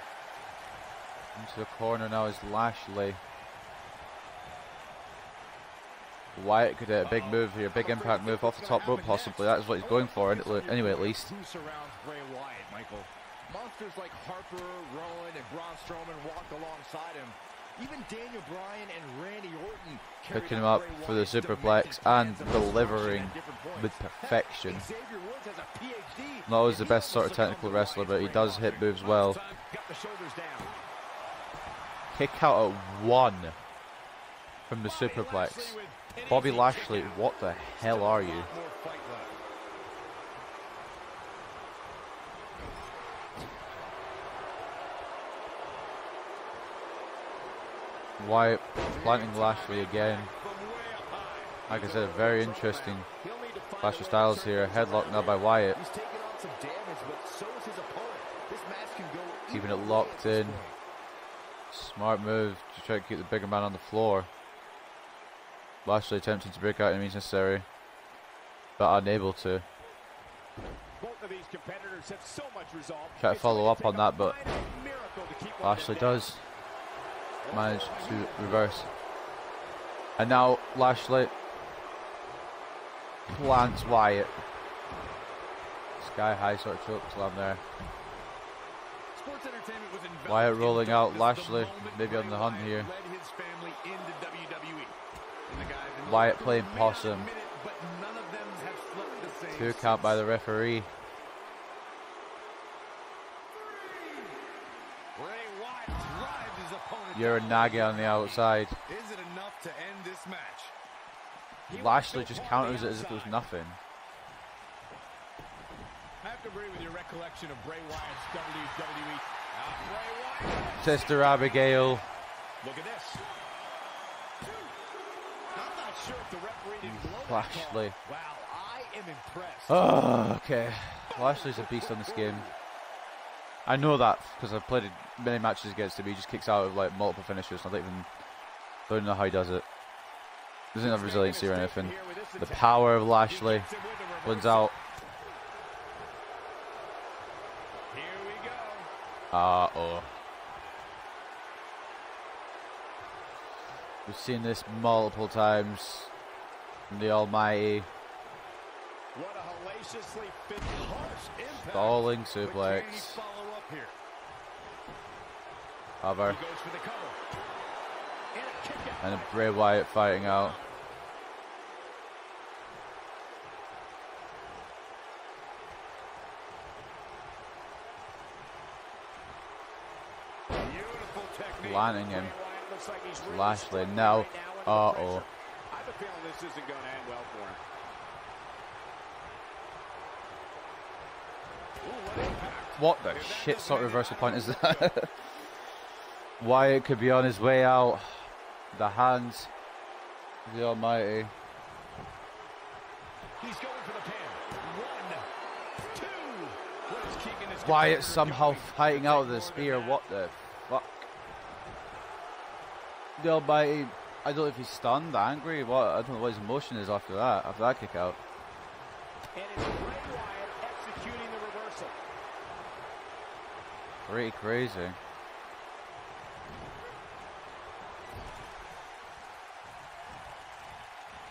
Into the corner now is Lashley. Wyatt could hit a big move here, a big impact move off the top rope possibly. That is what he's going for anyway, at least. Who surrounds Bray Wyatt, Michael? Monsters like Harper, Rowan, and Braun Strowman walk alongside him. Even Daniel Bryan and Randy Orton picking him up for the superplex and delivering with perfection. Not always the best sort of technical wrestler, but he does hit moves well. Kick out at 1 from the superplex. Bobby Lashley, what the hell are you? Wyatt planting Lashley again. Like I said, very interesting clash of styles here. Headlock now by Wyatt. Keeping it locked in. Smart move to try to keep the bigger man on the floor. Lashley attempting to break out enemies necessary, but unable to. Try to follow up on that, but Lashley does manage to reverse. And now Lashley plants Wyatt. Sky high sort of choke slam there. Wyatt rolling out. Lashley maybe on the hunt here. Wyatt playing possum. 2 count by the referee. You're a Nagi on the outside. Is it enough to end this match? Lashley just counters it as if it was nothing. I have to agree with your recollection of Bray Wyatt's WWE. Bray Wyatt. Sister Abigail. Look at this. I'm not sure if the referee didn't blow Lashley. Wow, I am impressed. Oh, okay. Lashley's a beast on this game. I know that because I've played many matches against him. He just kicks out of like multiple finishes. I don't know how he does it. Doesn't have resiliency or anything. The power of Lashley wins out. Here we go. Uh-oh. We've seen this multiple times from the Almighty. What a hellaciously fit harsh impact. Stalling suplex. Follow up here. Cover. He goes for the cover. And a kick out. And a Bray Wyatt fighting out. Beautiful technique. Landing him. Looks like he's really Lashley struggling now. right now under Uh-oh. pressure. I have a feeling this isn't going to end well for him. Ooh, what impact. What the shit sort of reversal point is that? Wyatt could be on his way out. The hands of the Almighty. He's going for the pin. 1, 2. What is keeping this Wyatt competitor somehow going? fighting out of the More spear. than that. What the fuck? The Almighty. I don't know if he's stunned, angry, what. I don't know what his emotion is after that kick out. And it's Bray Wyatt executing the reversal. Pretty crazy.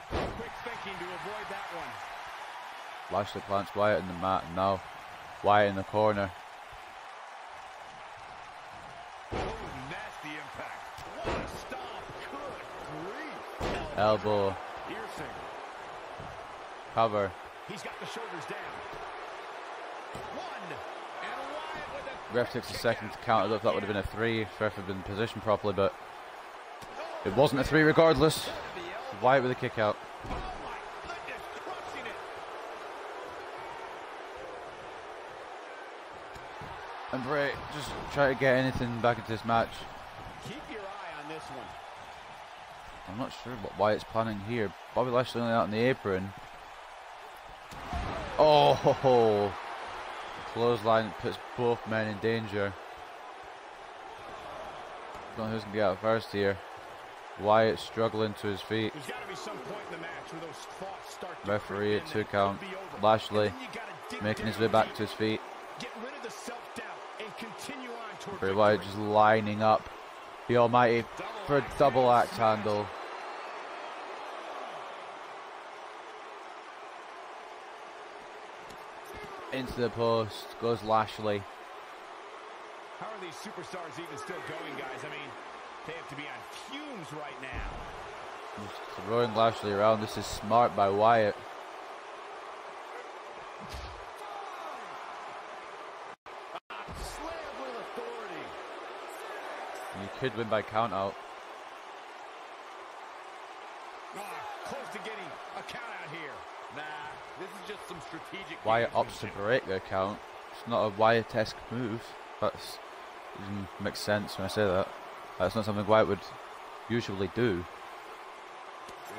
Quick thinking to avoid that one. Lashley plants Wyatt in the mat, and now Wyatt in the corner. Oh, nasty impact. What a stomp. Good grief. Elbow, Piercing. cover. He's got the shoulders down. 1. And Wyatt with a Ref takes a second to count. I don't know if that would have been a 3 if ref had been positioned properly, but it wasn't a 3 regardless. Wyatt with a kick out. Oh my goodness, crushing it. And Bray just try to get anything back into this match. Keep your eye on this one. I'm not sure what Wyatt's planning here. Bobby Lashley only out in the apron. Oh, ho, ho. Clothesline puts both men in danger. Don't know who's going to get out first here. Wyatt struggling to his feet. There's got to be some point in the match where those thoughts start to Referee at creep 2 in and count. it'll be over. Lashley And then you gotta dig making his down way back deep, to his feet. get rid of the self-doubt and continue on toward Bray Wyatt victory. just lining up the Almighty for a double axe handle. Into the post goes Lashley. How are these superstars even still going, guys? I mean, they have to be on fumes right now. Just throwing Lashley around. This is smart by Wyatt. Slam with authority. You could win by count out. Close to getting a count out here. Nah, this is just some strategic Wyatt opts to gamesmanship. break the count. It's not a Wyatt-esque move. That makes sense when I say that. That's not something Wyatt would usually do.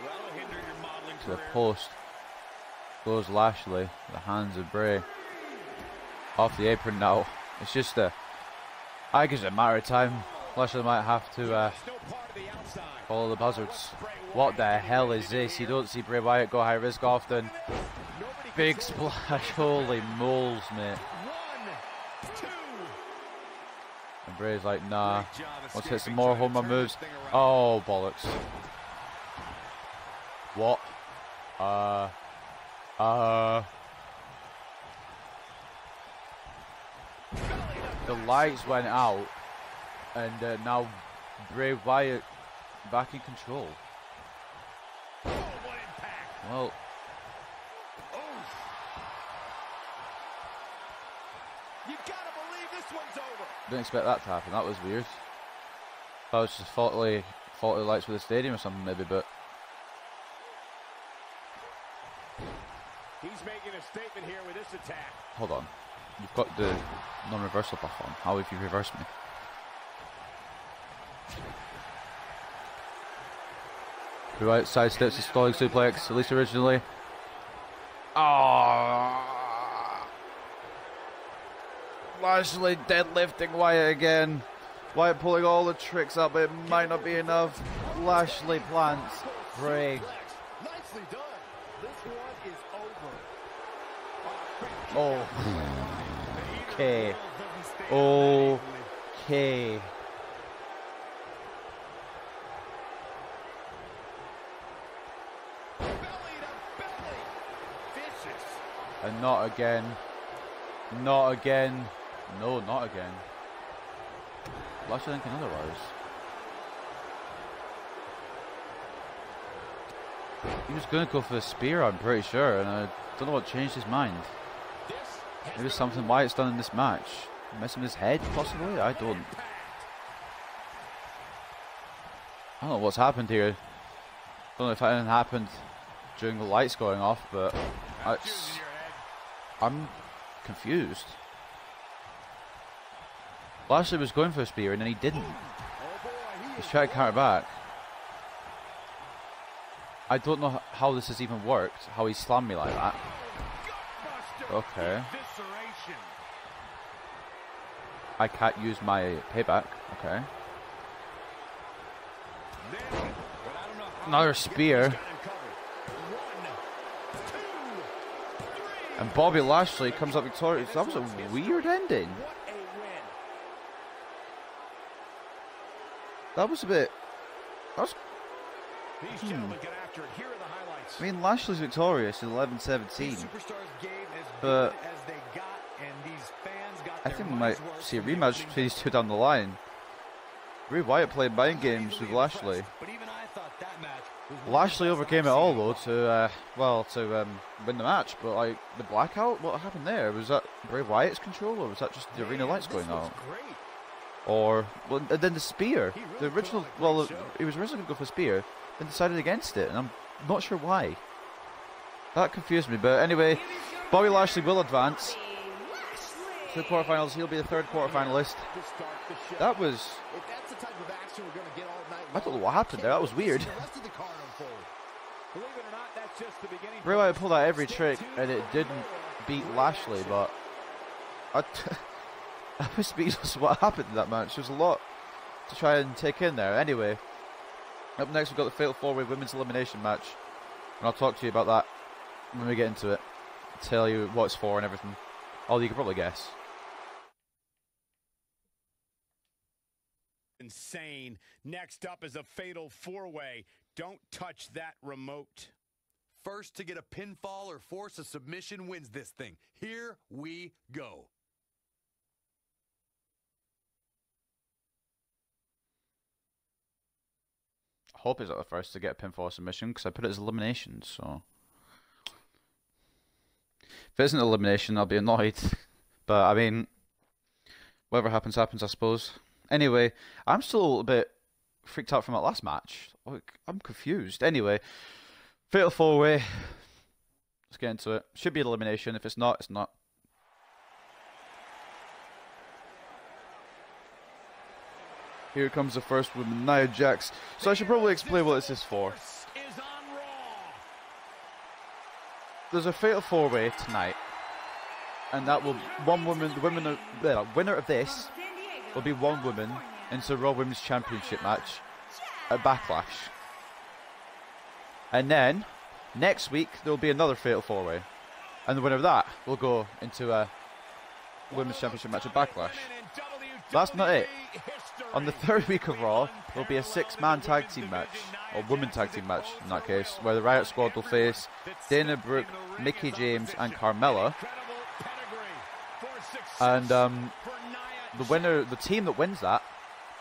That'll hinder your modeling To the career. post goes Lashley. The hands of Bray. Off the apron now. It's just I guess it's a matter of time. Lashley might have to There's no part of the outside. follow the buzzards. What the hell is this? You don't see Bray Wyatt go high risk often. Nobody can Big say- splash. Holy moles, mate. 1, 2. And Bray's like, nah. Great job Let's hit escaping, some more trying to home run turn moves. this thing around. Oh, bollocks. What? The lights went out, and now Bray Wyatt back in control. Oh, what impact. Well, You gotta believe this one's over. didn't expect that to happen. That was weird. That was just faulty lights for the stadium or something, maybe, but He's making a statement here with this attack. hold on. You've got the non-reversal buff on. How have you reversed me? Bray Wyatt sidesteps the stalling suplex, at least originally. Ah! Lashley deadlifting Wyatt again. Wyatt pulling all the tricks up, but it might not be enough. Lashley plants Bray. Nicely done. This one is over. Oh. Okay. Okay. And not again. Not again. No, not again. Lashley thinking otherwise. He was going to go for the spear, I'm pretty sure, and I don't know what changed his mind. Maybe something Wyatt's done in this match. Messing with his head, possibly? I don't know what's happened here. Don't know if anything happened during the lights going off, but I'm confused. Lashley was going for a spear and then he didn't. He's trying to counter back. I don't know how this has even worked, how he slammed me like that. Okay. I can't use my payback. Okay. Another spear. And Bobby Lashley comes up victorious. That was a weird ending. That was a bit... That was... I mean, Lashley's victorious in 11-17. But... I think we might see a rematch between these two down the line. Bray Wyatt played mind games with Lashley. Lashley overcame it all though to win the match, but like the blackout, what happened there? Was that Bray Wyatt's control, or was that just the arena lights going out? Or well, and then the spear, the original, well, he was originally going to go for a spear, then decided against it, and I'm not sure why. That confused me, but anyway, Bobby Lashley will advance to the quarterfinals. He'll be the third quarterfinalist. That was... I don't know what happened there. That was weird. Bray Wyatt pulled out every trick and it didn't beat Lashley, but I was speechless what happened in that match. There's a lot to try and take in there. Anyway, up next we've got the Fatal 4-Way Women's Elimination match, and I'll talk to you about that when we get into it. I'll tell you what it's for and everything. Although you can probably guess. Insane. Next up is a Fatal 4-Way. Don't touch that remote. First to get a pinfall or force a submission wins this thing. Here we go. I hope it's not the first to get a pinfall or submission, because I put it as elimination, so... If it isn't elimination, I'll be annoyed. But, I mean, whatever happens, happens, I suppose. Anyway, I'm still a little bit freaked out from that last match. Like, I'm confused. Anyway, Fatal 4-Way. Let's get into it. Should be an elimination. If it's not, it's not. Here comes the first woman, Nia Jax. So I should probably explain what this is for. There's a Fatal 4-Way tonight, and that will the winner of this will be one woman into the Raw Women's Championship match at Backlash. And then next week there will be another Fatal 4-Way, and the winner of that will go into a Women's Championship match at Backlash. That's not it. On the third week of Raw, there'll be a 6-man tag team match, or women tag team match in that case, where the Riot Squad will face Dana Brooke, Mickie James, and Carmella. And the winner, the team that wins that,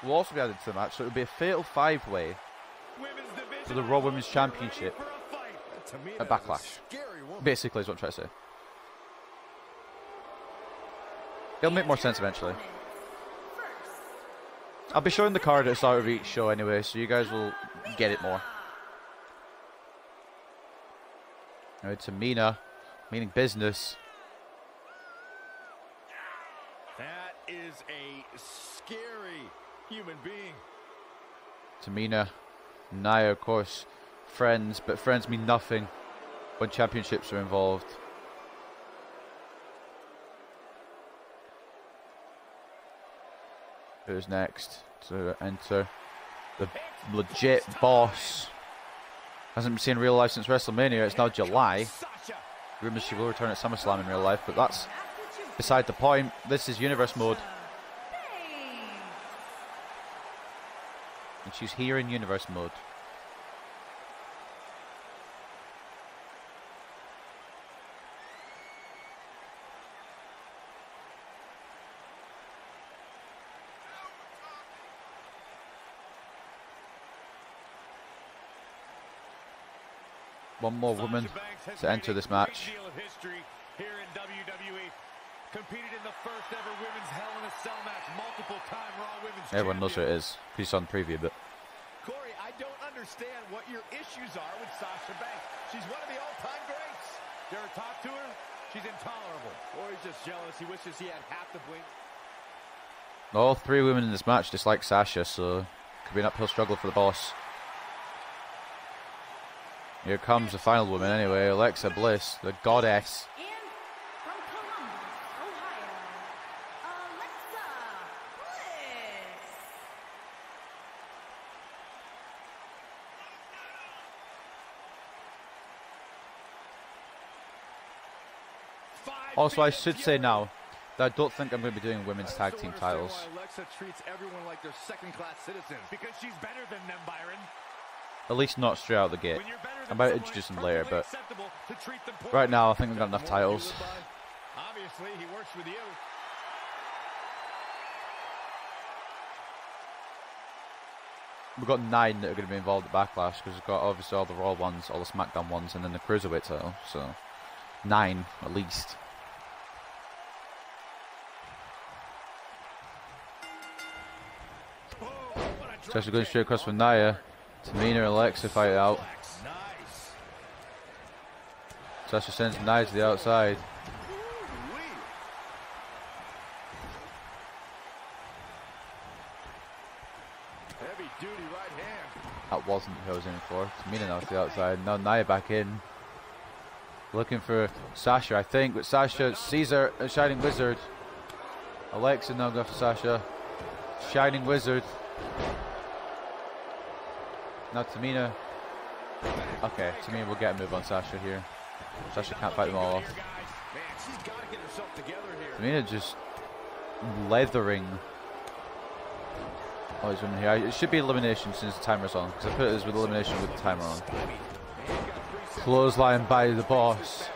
will also be added to the match. So it'll be a Fatal 5-Way for the Raw Women's Championship at Backlash. Basically, is what I'm trying to say. It'll make more sense eventually. I'll be showing the card at the start of each show anyway, so you guys will get it more. Now Tamina, meaning business. That is a scary human being. Tamina, Nia, of course, friends, but friends mean nothing when championships are involved. Who's next to enter? The legit boss, Hasn't been seen in real life since WrestleMania. It's now July. Rumours she will return at SummerSlam in real life, but that's beside the point. This is Universe Mode. And she's here in Universe Mode. One more woman to enter this match. Here in WWE, competed in the first ever women's Hell in a Cell match, multiple-time Raw Women's Everyone knows who champion. it is. You saw in the preview, but Corey, I don't understand what your issues are with Sasha Banks. She's one of the all-time greats. You ever talk to her? She's intolerable. Corey's just jealous. He wishes he had half the blink. all three women in this match dislike Sasha, so it could be an uphill struggle for the boss. Here comes the final woman anyway, Alexa Bliss, the goddess. And from Columbus, Ohio, Alexa Bliss. Also, I should say now that I don't think I'm going to be doing women's tag team titles. Alexa treats everyone like they're second-class citizens. Because she's better than them, Byron. At least not straight out the gate. When you're better I than might someone, introduce them it's later, perfectly but acceptable to treat them poorly. right now I think I've got enough titles. Obviously, he works with you. We've got 9 that are going to be involved at Backlash, because we've got obviously all the Raw ones, all the SmackDown ones, and then the Cruiserweight title. So 9 at least. Sasha going straight across from Nia. Tamina and Alexa fight it out. Nice. Sasha sends Nia to the outside. Heavy duty right hand. That wasn't who I was aiming for. Tamina now to the outside. Now Nia back in. Looking for Sasha, I think, but Sasha sees her, a Shining Wizard. Alexa now going for Sasha. Shining Wizard. Now Tamina. Okay, Tamina will get a move on Sasha here. Sasha can't fight them all off. Man, she's got to get herself together here. Tamina just leathering all these women here. It should be elimination since the timer's on, because I put it as with elimination with the timer on. Clothesline by the boss.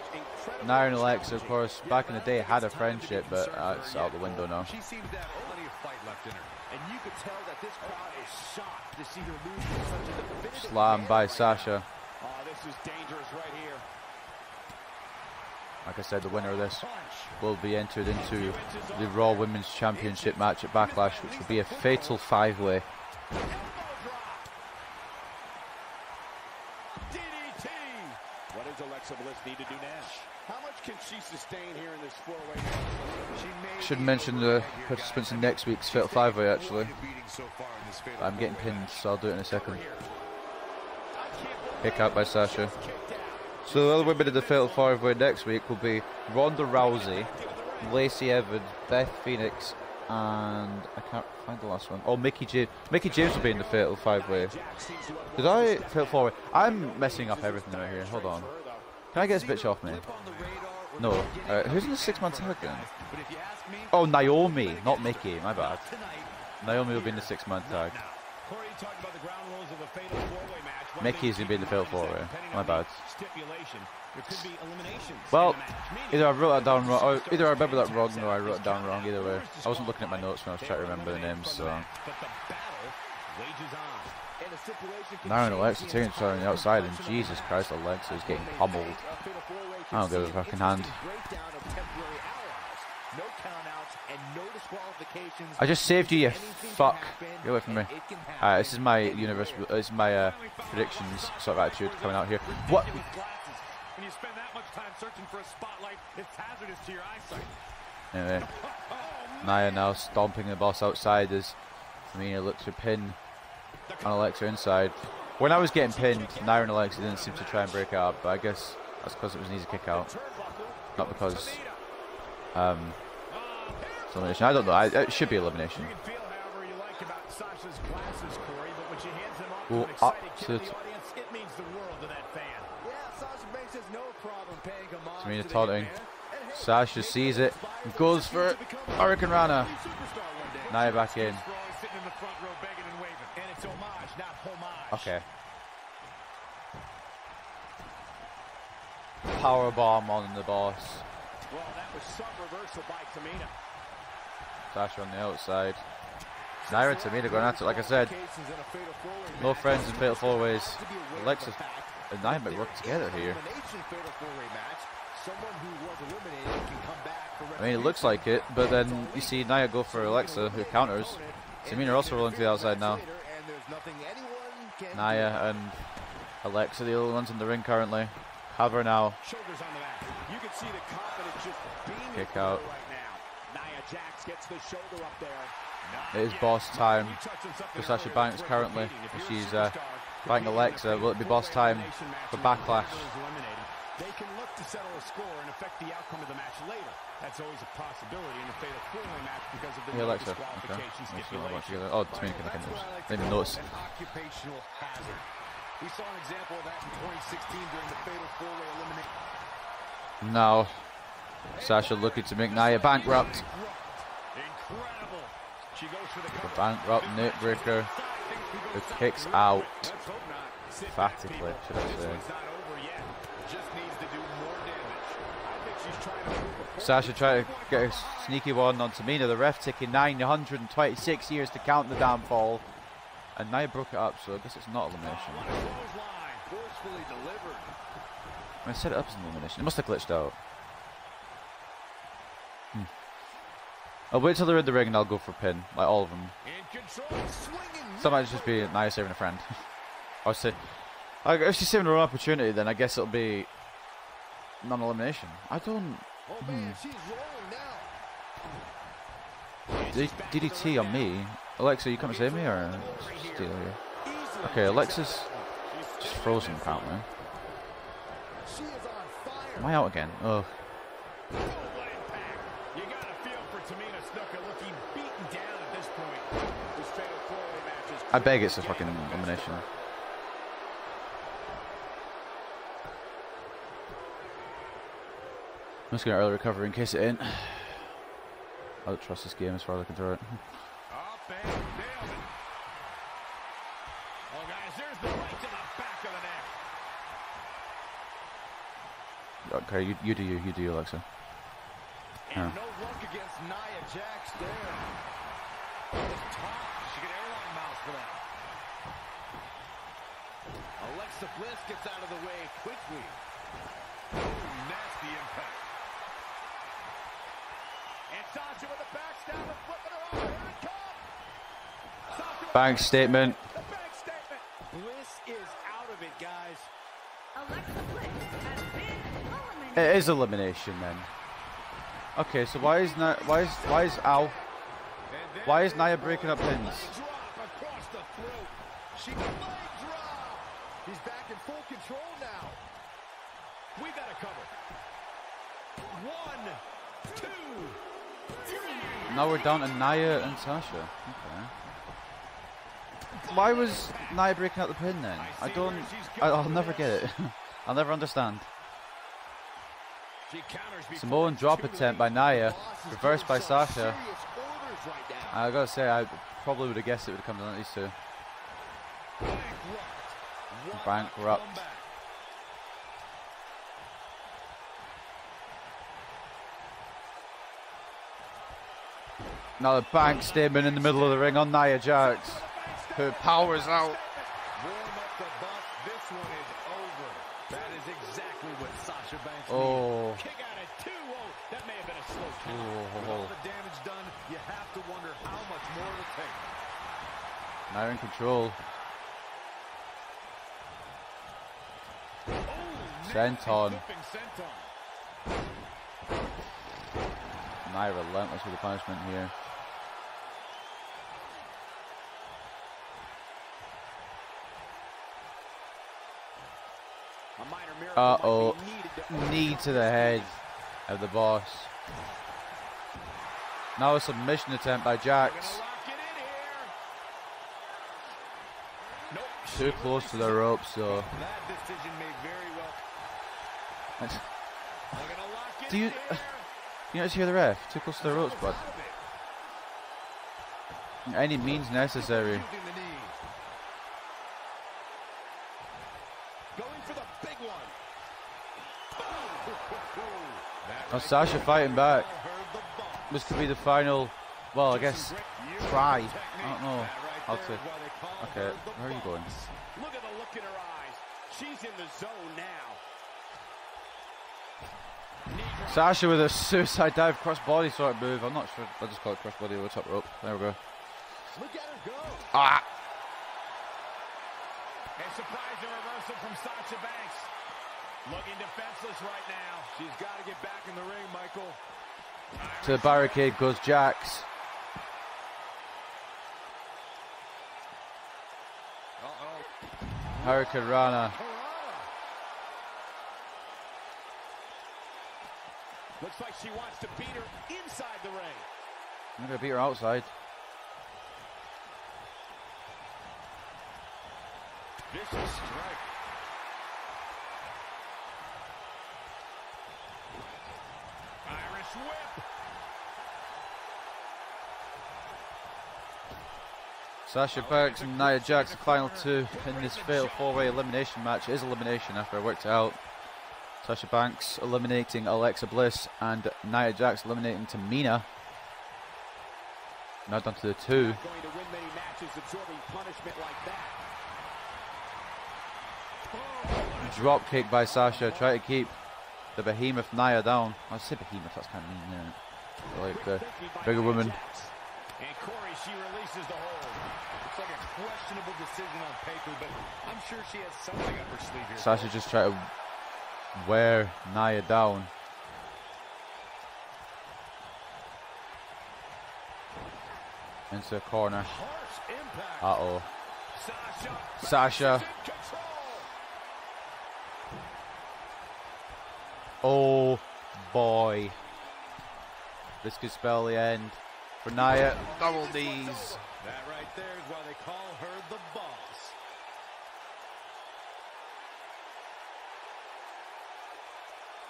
Nia and Alexa, of course, back in the day had a friendship, but it's out the window now. She seems to have plenty of fight left in her. And you could tell that this crowd is shocked to see her lose with such a definitive Slam by Sasha. Oh, this is dangerous right here. Like I said, the winner of this will be entered into the Raw Women's Championship match at Backlash, which will be a fatal 5-way. DDT. What does Alexa Bliss need to do now? How much can she sustain here in this 4-way match? She may Should be mention the participants in next week's fatal 5-way actually. beating so far in this fatal I'm getting pinned, so I'll do it in a second. I can't Kick out by Sasha. So the other women in the fatal 5-way next week will be Ronda Rousey, Lacey Evans, Beth Phoenix, and I can't find the last one. Oh, Mickey James. Mickey James will be in the fatal 5-way. Did I fatal 4-way? I'm messing up everything right here. Hold on. Can I get this bitch off me? No. Who's in the 6-man tag then? Oh, Naomi, not Mickey. My bad. Naomi will be in the 6-man tag. Corey talked about the ground rules of a fatal 4-way match. Mickey's going to be in the fatal 4-way. My bad. Stipulation. There could be eliminations. Well, either I wrote that down wrong, or either I remember that wrong, or I wrote it down wrong. Either way, I wasn't looking at my notes when I was trying to remember the names. So But the battle wages on. And the stipulation now and Alexa taking each other on the outside, and Jesus Christ, Alexa's getting pummeled. I don't give a fucking hand. I just saved you, you fuck. Get away from me. This is my universe. This is my predictions sort of attitude coming out here. What? When you spend that much time searching for a spotlight, it's hazardous to your eyesight. Anyway, Nia now stomping the boss outside as Tamina looks to pin on Alexa inside. When I was getting pinned, Nia and Alexa didn't seem to try and break it up, but I guess that's because it was an easy kick out, not because it's elimination. I don't know. It should be elimination. You can feel however you like about Sasha's glasses, Corey, but when she hands them off Go to an up excited to kid in the audience, it means the world to them. Tamina taunting. Sasha sees it and goes for Hurricane Rana. Nia back in. Okay. Power bomb on the boss. Well, that was some reversal by Tamina. Sasha on the outside. Nia and Tamina going at it. Like I said, no friends in Fatal 4-Ways. Alexa and Nia might work together here. I mean, it looks like it, but then you see Nia go for Alexa, who counters. Tamina also rolling to the outside now. Nia and Alexa, the only ones in the ring currently. Have her now. Kick out. It is boss time for Sasha Banks currently. She's fighting Alexa. Will it be boss time for Backlash? They can look to settle a score and affect the outcome of the match later. That's always a possibility in a fatal four-way match because of the Alexa. disqualification Okay. stipulation. Oh, Tamina can didn't even notice. An occupational hazard. We saw an example of that in 2016 during the fatal four-way elimination. Now, Sasha looking to make Nia bankrupt. Incredible. She goes for The bankrupt neckbreaker. Who kicks out. Emphatically, should I say. Sasha trying to get a sneaky one on Tamina. The ref taking 926 years to count the downfall. And Nia broke it up, so I guess it's not elimination. I set it up as an elimination. It must have glitched out. I'll wait till they're in the ring and I'll go for pin. Like all of them. Some might just be Nia saving a friend. I'll say, if she's saving her own opportunity, then I guess it'll be non-elimination. I don't. DDT on me. Alexa, you come to save me or steal you? Okay, Alexa's just frozen apparently. Am I out again? Oh. I beg it's a fucking elimination. I'm just going to early recovery in case it ain't. I don't trust this game as far as I can throw it. Okay, you do you, Alexa. And no luck against Nia Jax there. She get airline miles for that. Alexa Bliss gets out of the way quickly. Nasty impact. And Sasha with the backstab and flipping her over. Here it comes. Bank statement. The bank statement. Bliss is out of it, guys. Alexa Bliss has been eliminated. It is elimination then. Okay, so why is Nia breaking up pins? He's back in full control now. We got to cover. 1, 2. Now we're down to Nia and Sasha. Okay. Why was Nia breaking up the pin then? I'll never get it. I'll never understand. Samoan drop attempt by Nia, reversed by Sasha. I gotta say, I probably would have guessed it would have come down to these two. Bankrupt. Now the bank statement in the middle of the ring on Nia Jax, who powers out. Oh. Kick out at 2. That may have been a slow count. With all the damage done, you have to wonder how much more it'll take. Nia in control. Senton. Nia relentless with the punishment here. Uh-oh. Knee to the head of the boss. Now a submission attempt by Jax. Too close to the ropes, so. Do you not hear the ref? Too close to the ropes, bud. Any means necessary. Going for the big one. Oh, Sasha fighting back. This could be the final, well, I guess, try. I don't know how to. Okay, where are you going? Look at the look in her eyes. She's in the zone now. Sasha with a suicide dive crossbody sort of move. I'm not sure. I just call it crossbody over the top rope. There we go. Look at her go. Ah! A surprising reversal from Sasha Banks. Looking defenseless right now. She's got to get back in the ring, Michael. To the barricade goes Jax. Hurricane Rana. Looks like she wants to beat her inside the ring. I'm going to beat her outside. Vicious strike. Irish whip. Sasha Banks and Nia Jax, the final two in this fatal four-way elimination match. It is elimination after I worked it out. Sasha Banks eliminating Alexa Bliss and Nia Jax eliminating Tamina. Now down to the two. Not going to win many matches absorbing punishment like that. Drop kick by Sasha, try to keep the behemoth Nia down. I say behemoth, that's kind of mean, isn't it? Like the bigger woman. And Corey, she releases the hold. It's like a questionable decision on paper, but I'm sure she has something up her sleeve here. Sasha just tried to wear Nia down. Into the corner. Harsh impact. Uh-oh. Sasha. Oh boy. This could spell the end for Nia. Double D's. That right there is why they call her the boss.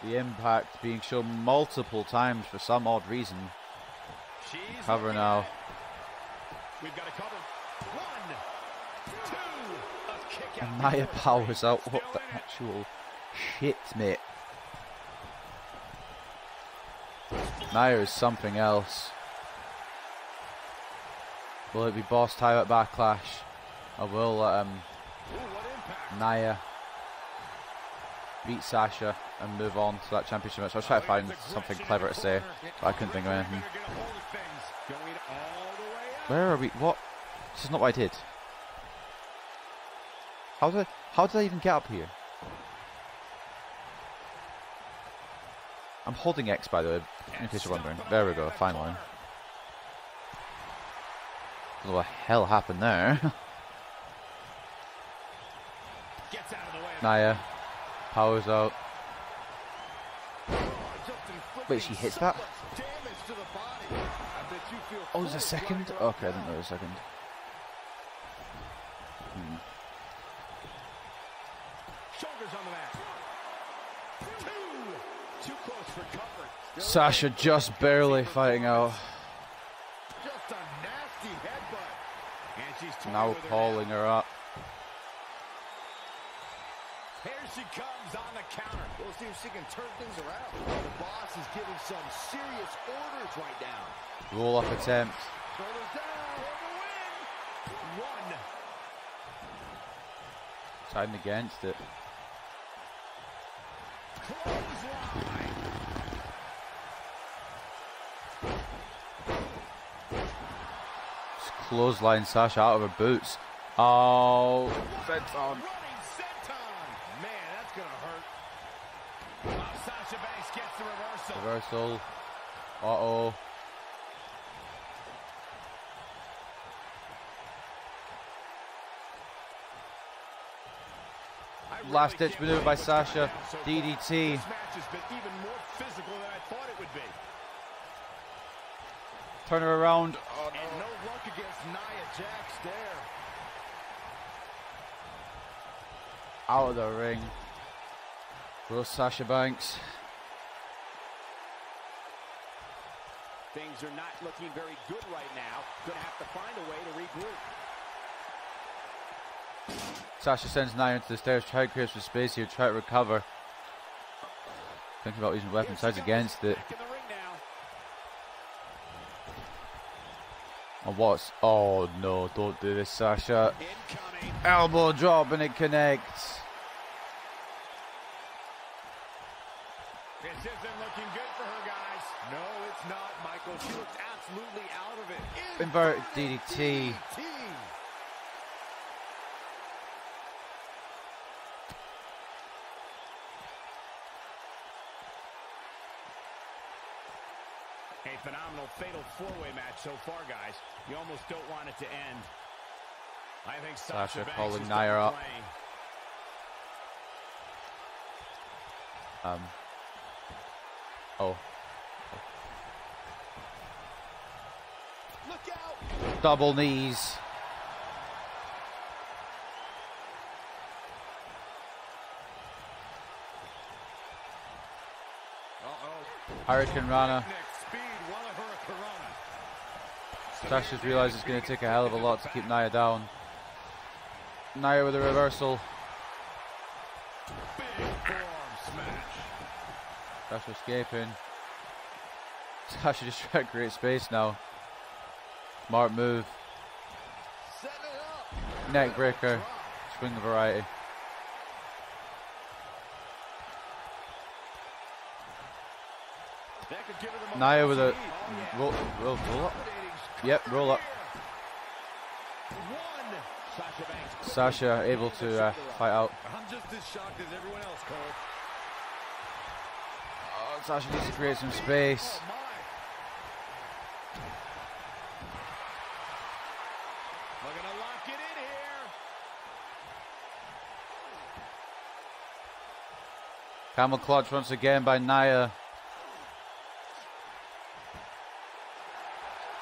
The impact being shown multiple times for some odd reason. Cover now. We've got a cover. 1, 2. A kick out. And Nia powers out. What the actual shit, mate. Nia is something else. Will it be boss tie at Backlash? I will let Nia beat Sasha and move on to that championship match. I was trying to find something clever to say, but I couldn't think of anything. Where are we? What? This is not what I did. How did I even get up here? I'm holding X, by the way, in case you're wondering. There we go, finally. What the hell happened there? Nia powers out. Wait, she hits that? Oh, there's a second? Okay, I didn't know there was a second. Shoulders on the mat. 2. Too close for comfort. Sasha just barely fighting out. Just a nasty headbutt. And she's Now calling her up. Here she comes on the counter. We'll see if she can turn things around. The boss is giving some serious orders right now. Roll up attempt. Shoulders down for the win. 1. Siding against it. Clothesline. Just clothesline Sasha out of her boots. Oh, senton. Running senton. Man, that's going to hurt. Sasha Banks gets the reversal. Reversal. Uh-oh. Last ditch maneuver by Sasha. DDT. This match has been even more physical than I thought it would be. Turn her around. Oh, no. And no luck against Nia Jax there. Out of the ring. Goes Sasha Banks. Things are not looking very good right now. Gonna have to find a way to regroup. Sasha sends Nia into the stairs, try to create some space here, try to recover. Thinking about using weapon sides against it. And what's... Oh no, don't do this, Sasha. Elbow drop and it connects. This isn't looking good for her, guys. No, it's not, Michael. She looks absolutely out of it. Inverted DDT. A phenomenal fatal four-way match so far, guys. You almost don't want it to end. I think Sasha Banks calling is Nia done up. playing. Oh. Look out! Double knees. Hurricane Rana. Sasha's realised it's going to take a hell of a lot to keep Nia down. Nia with a reversal. Sasha escaping. Sasha just trying to create space now. Smart move. Neck breaker. Swing the variety. Nia with a roll up. Yep, roll up. Sasha able to fight out. I'm just as shocked as everyone else, Cole. Oh, Sasha needs to create some space. Looking to lock it in here. Camel clutch once again by Nia.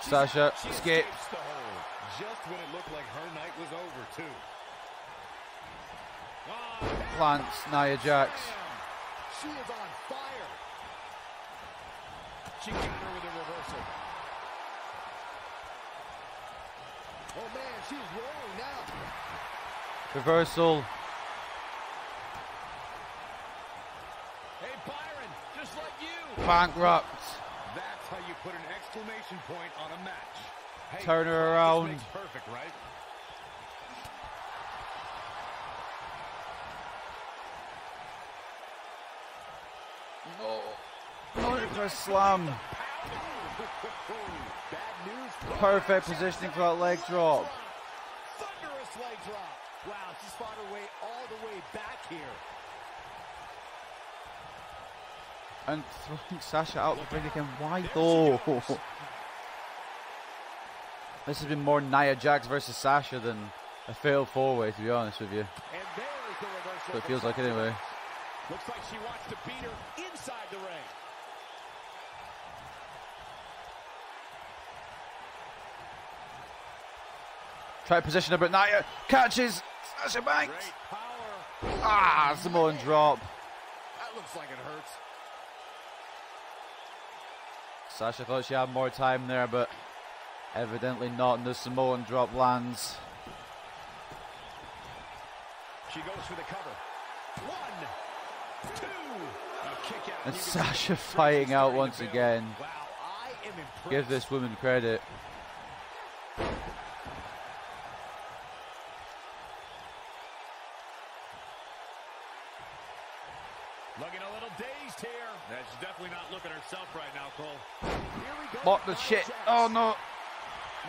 Sasha escape. Just when it looked like her night was over, too. Plants Nia Jax. She is on fire. She got her with a reversal. Oh, man, she's rolling now. Reversal. Hey, Byron, just like you. Bankrupt. That's how you put an exclamation point on a match. Hey, Turn her around. makes perfect, right? Ludicrous slam. Perfect positioning for that leg drop. Thunderous leg drop. Wow, she's fought her way all the way back here. And throwing Sasha out the ring again. Why though? This has been more Nia Jax versus Sasha than a fatal four-way, to be honest with you. And there's the reversal. So it feels like anyway. Looks like she wants to beat her inside the ring. Try to position her, but Nia catches Sasha Banks. Great power. Ah, Samoan drop. That looks like it hurts. Sasha thought she had more time there, but evidently not, and the Samoan drop lands. She goes for the cover. 1, 2. A kick out. And Sasha fighting out once again. Wow, I am impressed. Give this woman credit. Looking a little dazed here. She's definitely not looking herself right now, Cole. Here we go. What the shit? Oh no.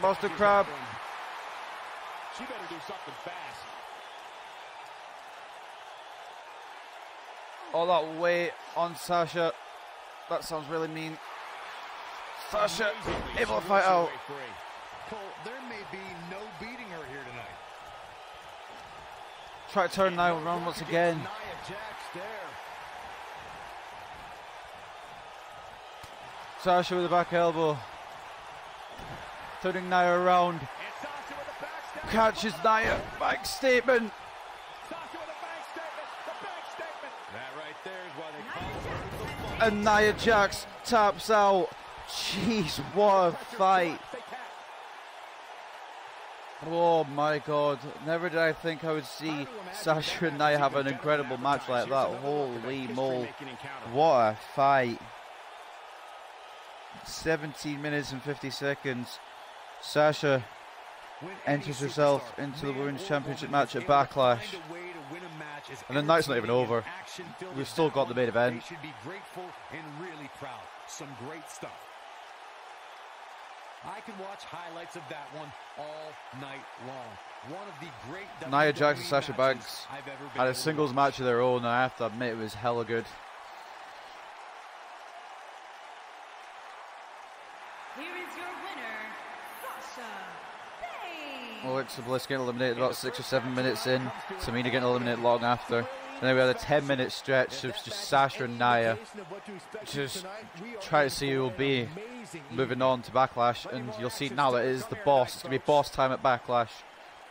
Lost the crab. She better do something fast. All that weight on Sasha. That sounds really mean. Sasha able to fight out. Cole, there may be no beating her here tonight. Try to turn Nia around once again. Nia Jax there. Sasha with a back elbow. Turning Nia around. And Sasha with a backstab. Catches Nia. Back statement. Sasha with a back statement. The back statement. That right there is why they call her the And Nia Jax taps out. Jeez, what a fight. Oh my god. Never did I think I would see Sasha and Nia have an incredible match like that. Holy moly. What a fight. 17 minutes and 50 seconds. Sasha enters herself into the Women's Championship match at Backlash. And the night's not even over. We've still got the main event. They should be grateful and really proud. Some great stuff. I can watch highlights of that one all night long. One of the great Nia Jax and WWE Sasha matches Banks I've ever been had a able to singles watch. match of their own, and I have to admit it was hella good. Here is your winner, Sasha Banks. Alexa Bliss getting eliminated about 6 or 7 minutes in. Tamina getting eliminated long after. And then we had a 10-minute stretch of just Sasha and Nia just try to see who will be moving on to Backlash. And you'll see now that it is the boss. It's going to be boss time at Backlash.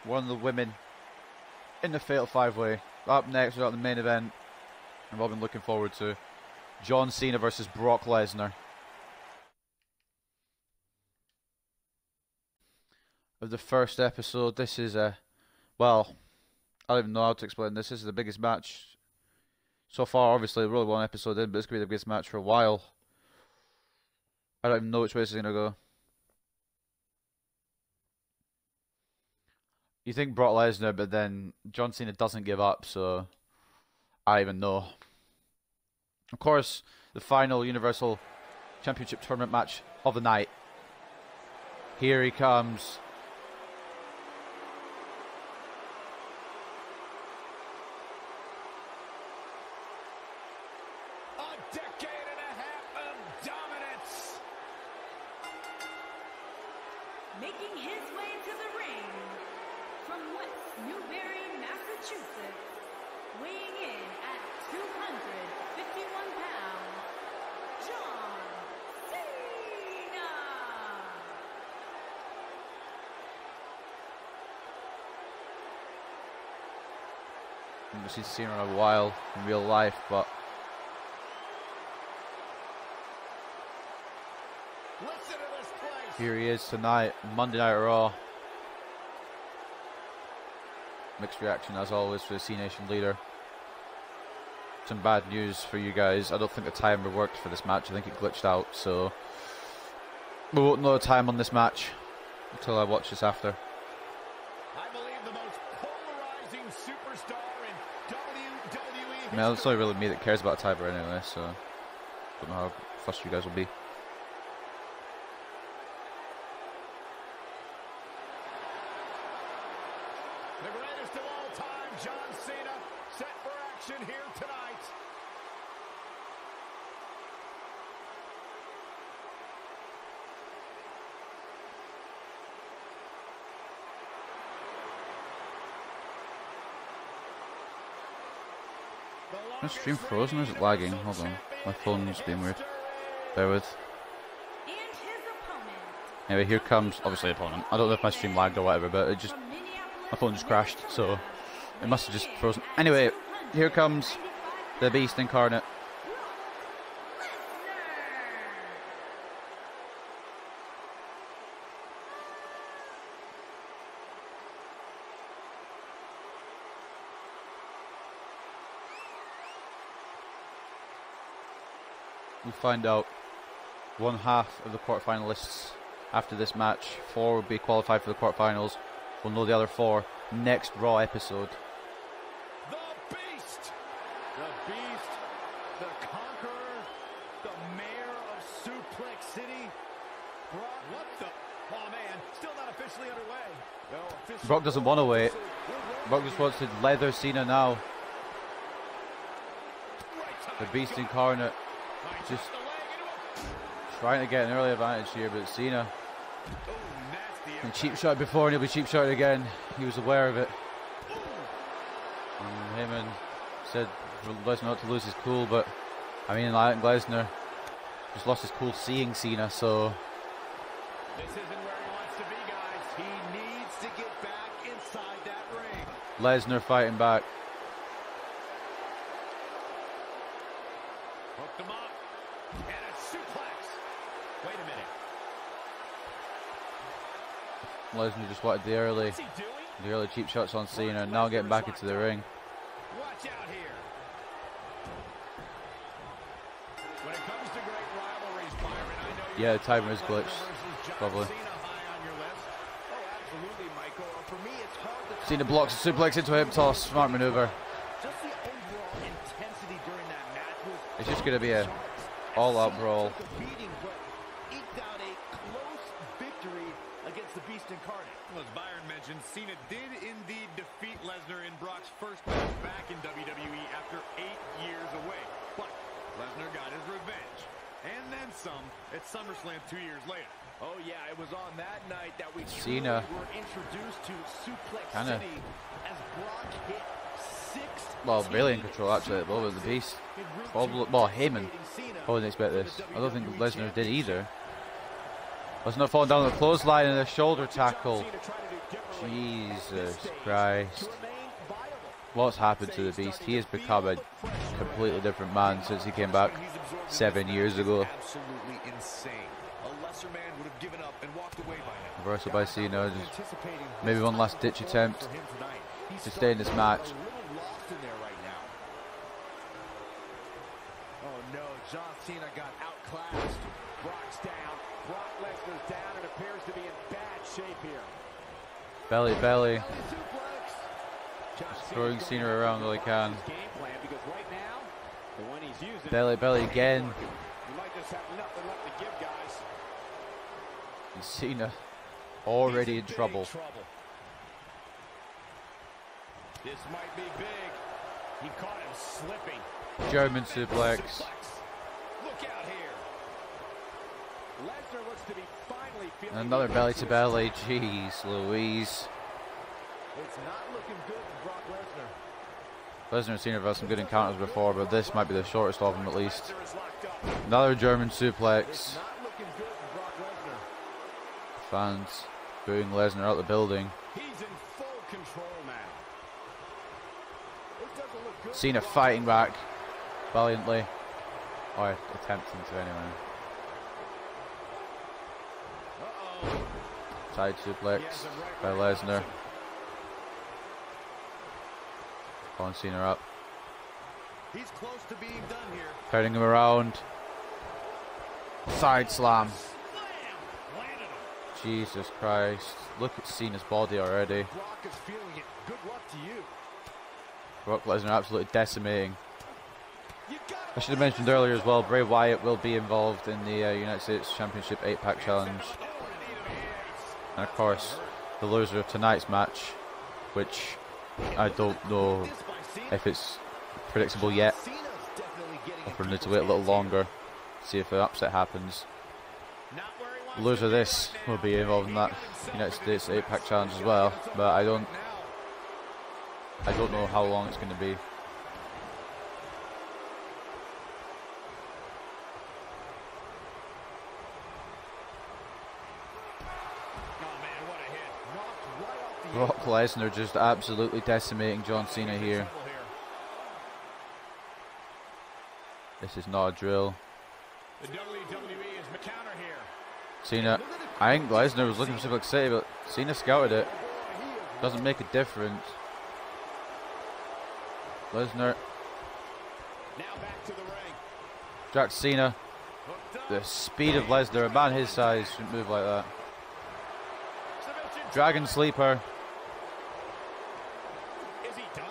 One of the women in the Fatal 5-Way. Up next, we've got the main event. And we've all been looking forward to John Cena versus Brock Lesnar. Of the first episode, this is a, well, I don't even know how to explain this. This is the biggest match so far. Obviously, we're only one episode in, but this could be the biggest match for a while. I don't even know which way this is going to go. You think Brock Lesnar, but then John Cena doesn't give up, so I don't even know. Of course, the final Universal Championship Tournament match of the night. Here he comes. Making his way to the ring from West Newbury, Massachusetts, weighing in at 251 pounds, John Cena. I haven't seen Cena in a while in real life, but here he is tonight, Monday Night Raw. Mixed reaction as always for the C Nation leader. Some bad news for you guys. I don't think the timer worked for this match. I think it glitched out, so we won't know the time on this match until I watch this after. I believe the most polarizing superstar in WWE. I mean, it's not really me that cares about a timer anyway, so don't know how fussed you guys will be. The greatest of all time, John Cena, set for action here tonight. Is the stream frozen or is it lagging? Hold on. My phone's being weird. Bear with. And his opponent. Anyway, here comes, obviously, opponent. I don't know if my stream lagged or whatever, but it just, my phone just crashed, so it must have just frozen. Anyway, here comes the Beast Incarnate. We find out one half of the quarterfinalists after this match. 4 will be qualified for the quarterfinals. We'll know the other 4 next Raw episode. The Beast! The Beast, the Conqueror, the Mayor of Suplex City. Brock, what the? Oh man, still not officially underway. No, officially. Brock doesn't want to wait. Brock just wants to leather Cena now. The Beast Incarnate just trying to get an early advantage here, but Cena and cheap shot before, and he'll be cheap shot again. He was aware of it. And Heyman said for Lesnar not to lose his cool, but I mean, like Lesnar just lost his cool seeing Cena, so This isn't where he wants to be, guys. He needs to get back inside that ring. Lesnar fighting back. Hooked him up. And a suplex. Wait a minute. Lesnar just wanted the early cheap shots on Cena, now getting back into the ring. Watch out here. When it comes to great rivalries, Byron, I know Yeah, the timer is glitched. Probably. Cena blocks a suplex into a hip toss. Smart maneuver. Just the overall intensity during that match was It's just going to be a all-out brawl. took a beating, but eked out a close victory against the Beast Incarnate. Well, as Byron mentioned, Cena did indeed defeat Lesnar in Brock's first match back in WWE after 8 years away. But Lesnar got his revenge, and then some, at SummerSlam 2 years later. Oh yeah, it was on that night that we Cena truly were introduced to Suplex kinda- City as Brock hit 6. Well, really in control actually at the moment. The Beast. Probably, well, Heyman. I wouldn't expect this. I don't think Lesnar did either. Lesnar falling down the clothesline and a shoulder tackle. Jesus Christ. What's happened to the Beast? He has become a completely different man since he came back 7 years ago. Absolutely insane. A lesser man would have given up and walked away by now. Reversal by Cena. Just maybe one last ditch attempt to stay in this match. A little lost in there right now. Oh no, John Cena got outclassed. Brock's down. Brock Lesnar's down and appears to be in bad shape here. Belly, belly. John Just Cena's throwing going Cena to around all he can. his game plan because right now, the one he's using, Belly, belly again. you might just have nothing left to give, guys. And Cena already in trouble. This might be big. He caught him slipping. German suplex. Look out here. Lesnar looks to be finally feeling And another belly to belly. Jeez Louise. It's not looking good for Brock Lesnar. Lesnar and Cena have had some good encounters before, but this might be the shortest of them at least. Lesnar is locked up. Another German It's suplex. not looking good for Brock Lesnar. Fans booing Lesnar out the building. He's in full control now. It doesn't look good. Cena for Brock fighting Lesnar. back valiantly. Or attempting to anyway. Uh-oh. Side suplex by Lesnar. Calling Cena up. He's close to being done here. Turning him around. Side slam. Slam! Landed him. Jesus Christ. Look at Cena's body already. Brock is feeling it. Good luck to you. Brock Lesnar absolutely decimating. You got I should have mentioned earlier as well, Bray Wyatt will be involved in the United States Championship 8-pack challenge. And of course, the loser of tonight's match, which I don't know if it's predictable yet. Cena's definitely getting If we need to wait a little longer, see if an upset happens. Not where he wants The loser to of be this right will now. be involved in that United States 8-pack challenge as well, but I don't know how long it's going to be. Oh man, what a hit. knocked right off the Brock Lesnar just absolutely decimating John Cena here. Trouble here. This is not a drill. The WWE is McIntyre here. Cena, I think Lesnar was looking for Suplex City, but Cena scouted it. Doesn't make a difference. Lesnar, Now back to the ring. Jack Cena. Hooked up. The speed of Lesnar, a man his size shouldn't move like that. Submission. Dragon Sleeper. Is he done?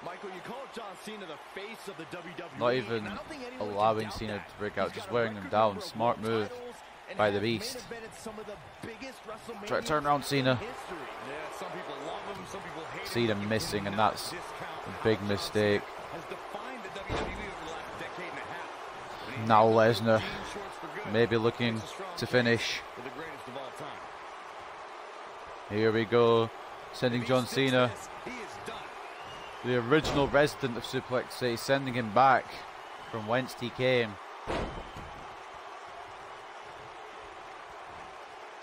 Michael, you call John Cena the face of the WWE. Not even and I don't think anyone allowing can doubt Cena that. to break out, He's just got a wearing them record down. number of Smart world move titles and by the has Beast. main-evented some of the biggest WrestleManias Try to turn around Cena. in history. Yeah, some people love him, some people hate Cena him. missing, and that's Discount a big how mistake. has defined the WWE over the last decade and a half. Now Lesnar, Jean shorts for good. maybe looking It's a strong to finish. for the greatest of all time. Here we go. Sending John If he Cena, sticks this, he is done. the original resident of Suplex City, sending him back from whence he came.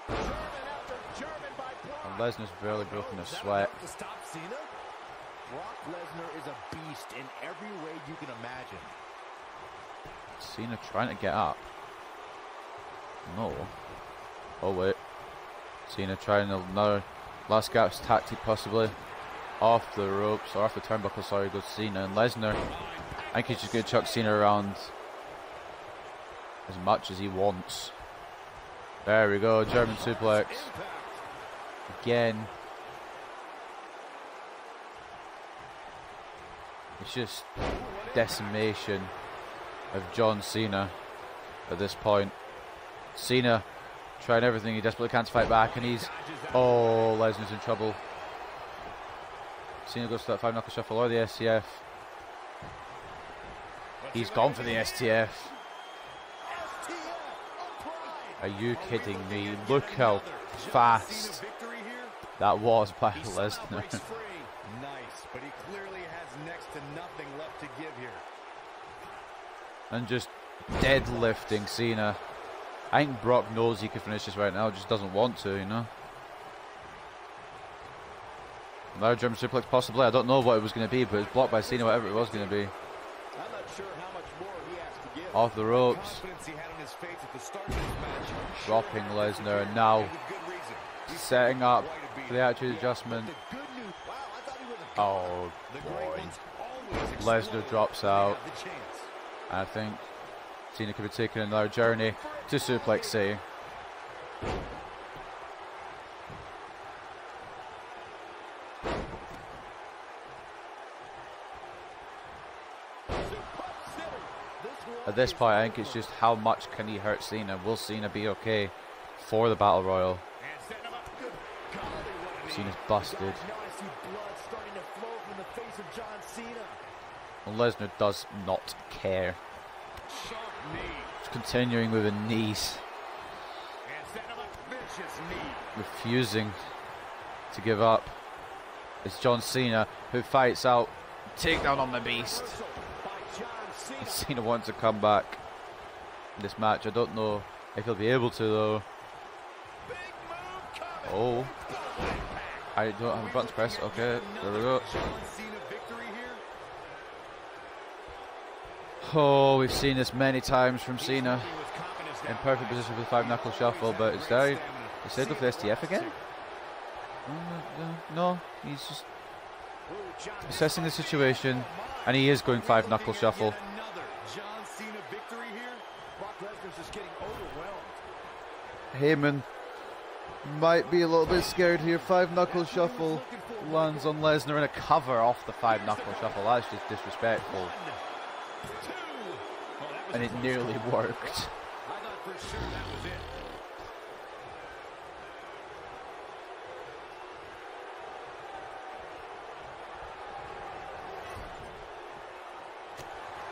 German after German by Brock. And Lesnar's barely broken a Is that sweat. enough to stop Cena? Brock Lesnar is a beast in every way you can imagine. Cena trying to get up. No. Oh wait. Cena trying another last gaps tactic possibly. Off the ropes, or off the turnbuckle, sorry, goes Cena. And Lesnar, I think he's just going to chuck Cena around as much as he wants. There we go, German suplex. Again. It's just decimation of John Cena at this point. Cena trying everything he desperately can to fight back, and he's... Oh, Lesnar's in trouble. Cena goes for that 5-knuckle shuffle or the STF. He's gone for the STF. Are you kidding me? Look how fast that was by Lesnar. Nice, but he clearly has next to nothing left to give here. And just deadlifting Cena. I think Brock knows he could finish this right now, just doesn't want to, you know. Another German suplex possibly. I don't know what it was going to be, but it's blocked by Cena, whatever it was going to be. I'm not sure how much more he has to give. Off the ropes. Dropping Lesnar, and now setting up for the attitude adjustment. Oh boy. Lesnar drops out. And I think Cena could be taking another journey to suplex C. At this point, I think it's just how much can he hurt Cena. Will Cena be okay for the Battle Royal? Cena's busted. And Lesnar does not care. Just continuing with the knees. Refusing to give up. It's John Cena who fights out. Takedown on the Beast. Cena wants to come back in this match. I don't know if he'll be able to though. Oh. I don't have a button to press. Okay, there we go. Oh, we've seen this many times from Cena. In perfect position for the 5-knuckle shuffle, but it's down. Is he go for the STF again? No, he's just assessing the situation, and he is going 5-knuckle shuffle. Heyman might be a little bit scared here. 5-knuckle shuffle lands on Lesnar and a cover off the 5-knuckle shuffle. That's just disrespectful. And it nearly worked.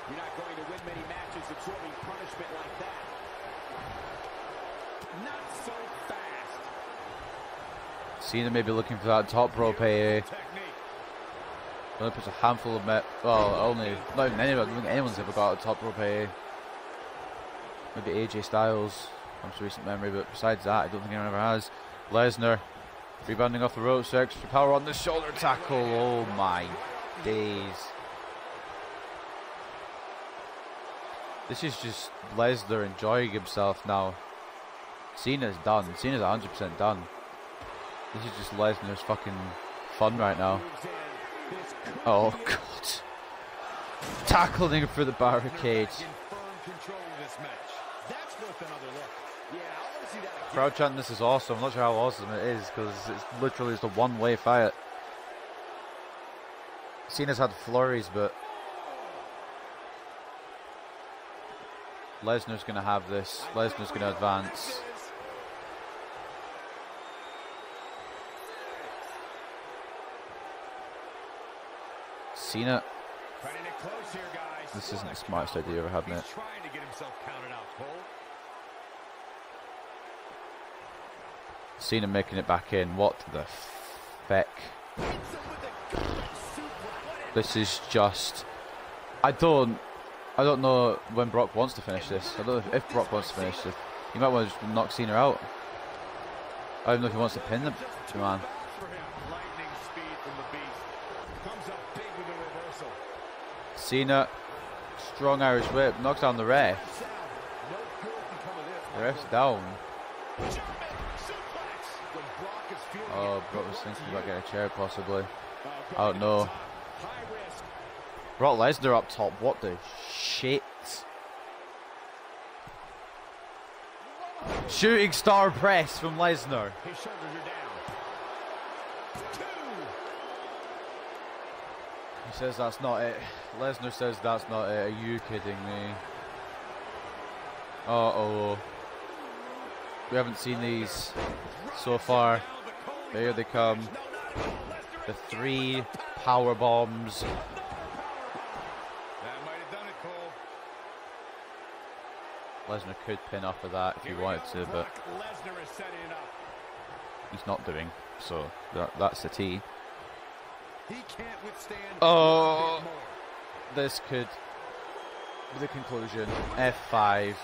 You're not going to win many matches absorbing punishment like that. Not so fast. Cena may be looking for that top rope AA. Only puts a handful of not even anyone. I don't think anyone's ever got a top rope AA. Maybe AJ Styles, comes to recent memory, but besides that, I don't think anyone ever has. Lesnar rebounding off the ropes, extra power on the shoulder tackle. Oh my days. This is just Lesnar enjoying himself now. Cena's done. Cena's 100% done. This is just Lesnar's fucking fun right now. Oh god. Tackling through the barricade. Crowd chanting this is awesome. I'm not sure how awesome it is because it's literally just a one-way fight. Cena's had flurries, but Lesnar's going to have this. Lesnar's going to advance. Cena. This isn't the smartest idea ever, having it. Cena making it back in. What the feck? This is just... I don't know when Brock wants to finish this. I don't know if Brock wants to finish this. He might want to just knock Cena out. I don't know if he wants to pin the man. Cena strong Irish whip. Knocks down the ref. The ref's down. Oh, Brock was thinking about getting a chair possibly. I don't know. Brock Lesnar up top. What the shit? Shooting star press from Lesnar. His shoulders are down. 2. He says that's not it. Lesnar says that's not it. Are you kidding me? Uh-oh. We haven't seen these so far. Here they come. The 3 power bombs. That might have done it, Cole. Lesnar could pin off of that if he wanted to, but Lesnar is setting it up. he's not doing. So that's the T. He can't withstand. Oh, this could be the conclusion. F5.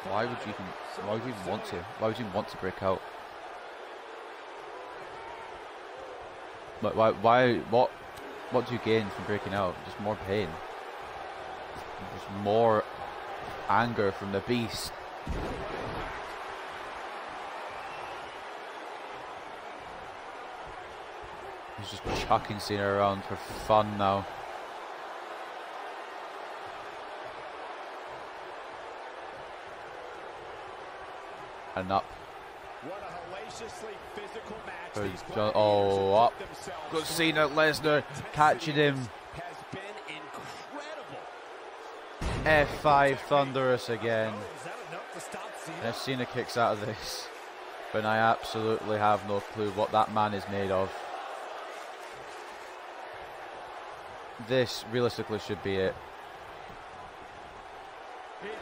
Why would you even? Why would you even want to? Why would you even want to break out? But why? What do you gain from breaking out? Just more pain. Just more anger from the beast. He's just chucking Cena around for fun now. And up. What a hellaciously physical match. Oh, up. Got Cena, Lesnar catching him. Has been incredible. F5 thunderous again. Is that enough to stop Cena? And if Cena kicks out of this, then I absolutely have no clue what that man is made of. This realistically should be it.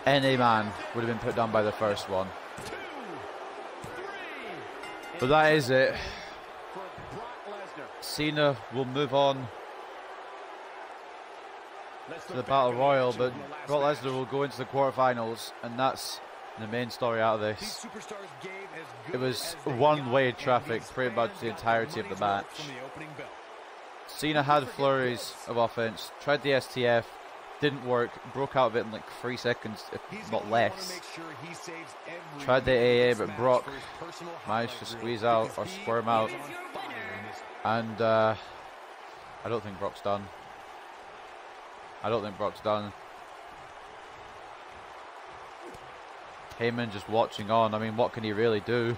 Any man would have been put down by the first one. But that is it. Cena will move on to the Battle Royal, but Brock Lesnar will go into the quarterfinals, and that's the main story out of this. It was one-way traffic pretty much the entirety of the match. Cena had flurries of offense, tried the STF, didn't work, broke out of it in like 3 seconds, if not less. Tried the AA, but Brock managed to squeeze out or squirm out. And I don't think Brock's done. I don't think Brock's done. Heyman just watching on. I mean, what can he really do?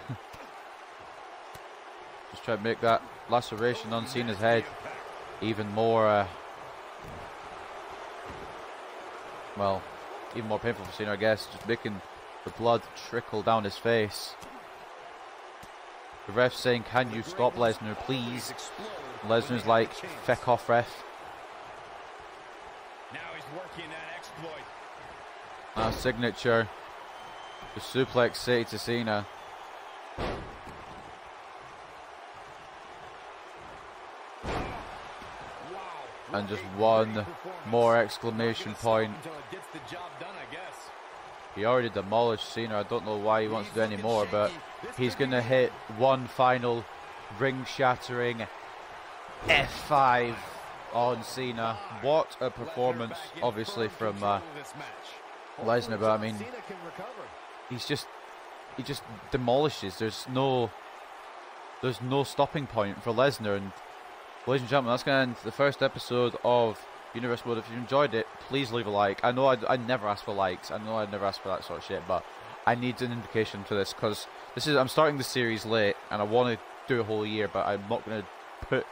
Just try to make that laceration on Cena's head even more, well, even more painful for Cena, I guess. Just making the blood trickle down his face. The ref's saying, "Can you stop Lesnar, please?" Lesnar's like, "Feck off, ref." Now he's working that exploit. Now signature. The suplex city to Cena. And just one more exclamation point. He already demolished Cena. I don't know why he wants to do any more, but he's going to hit one final ring-shattering F5 on Cena. What a performance, obviously, from Lesnar, but I mean, he just demolishes. There's no stopping point for Lesnar. And ladies and gentlemen, that's going to end the first episode of Universe Mode. If you enjoyed it, please leave a like. I know I never ask for likes. I know I never ask for that sort of shit, but I need an indication for this, because I'm starting the series late and I want to do a whole year, but I'm not going to put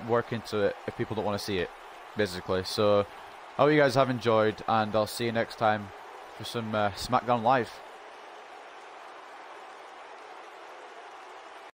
work into it if people don't want to see it, basically. So I hope you guys have enjoyed, and I'll see you next time for some SmackDown Live.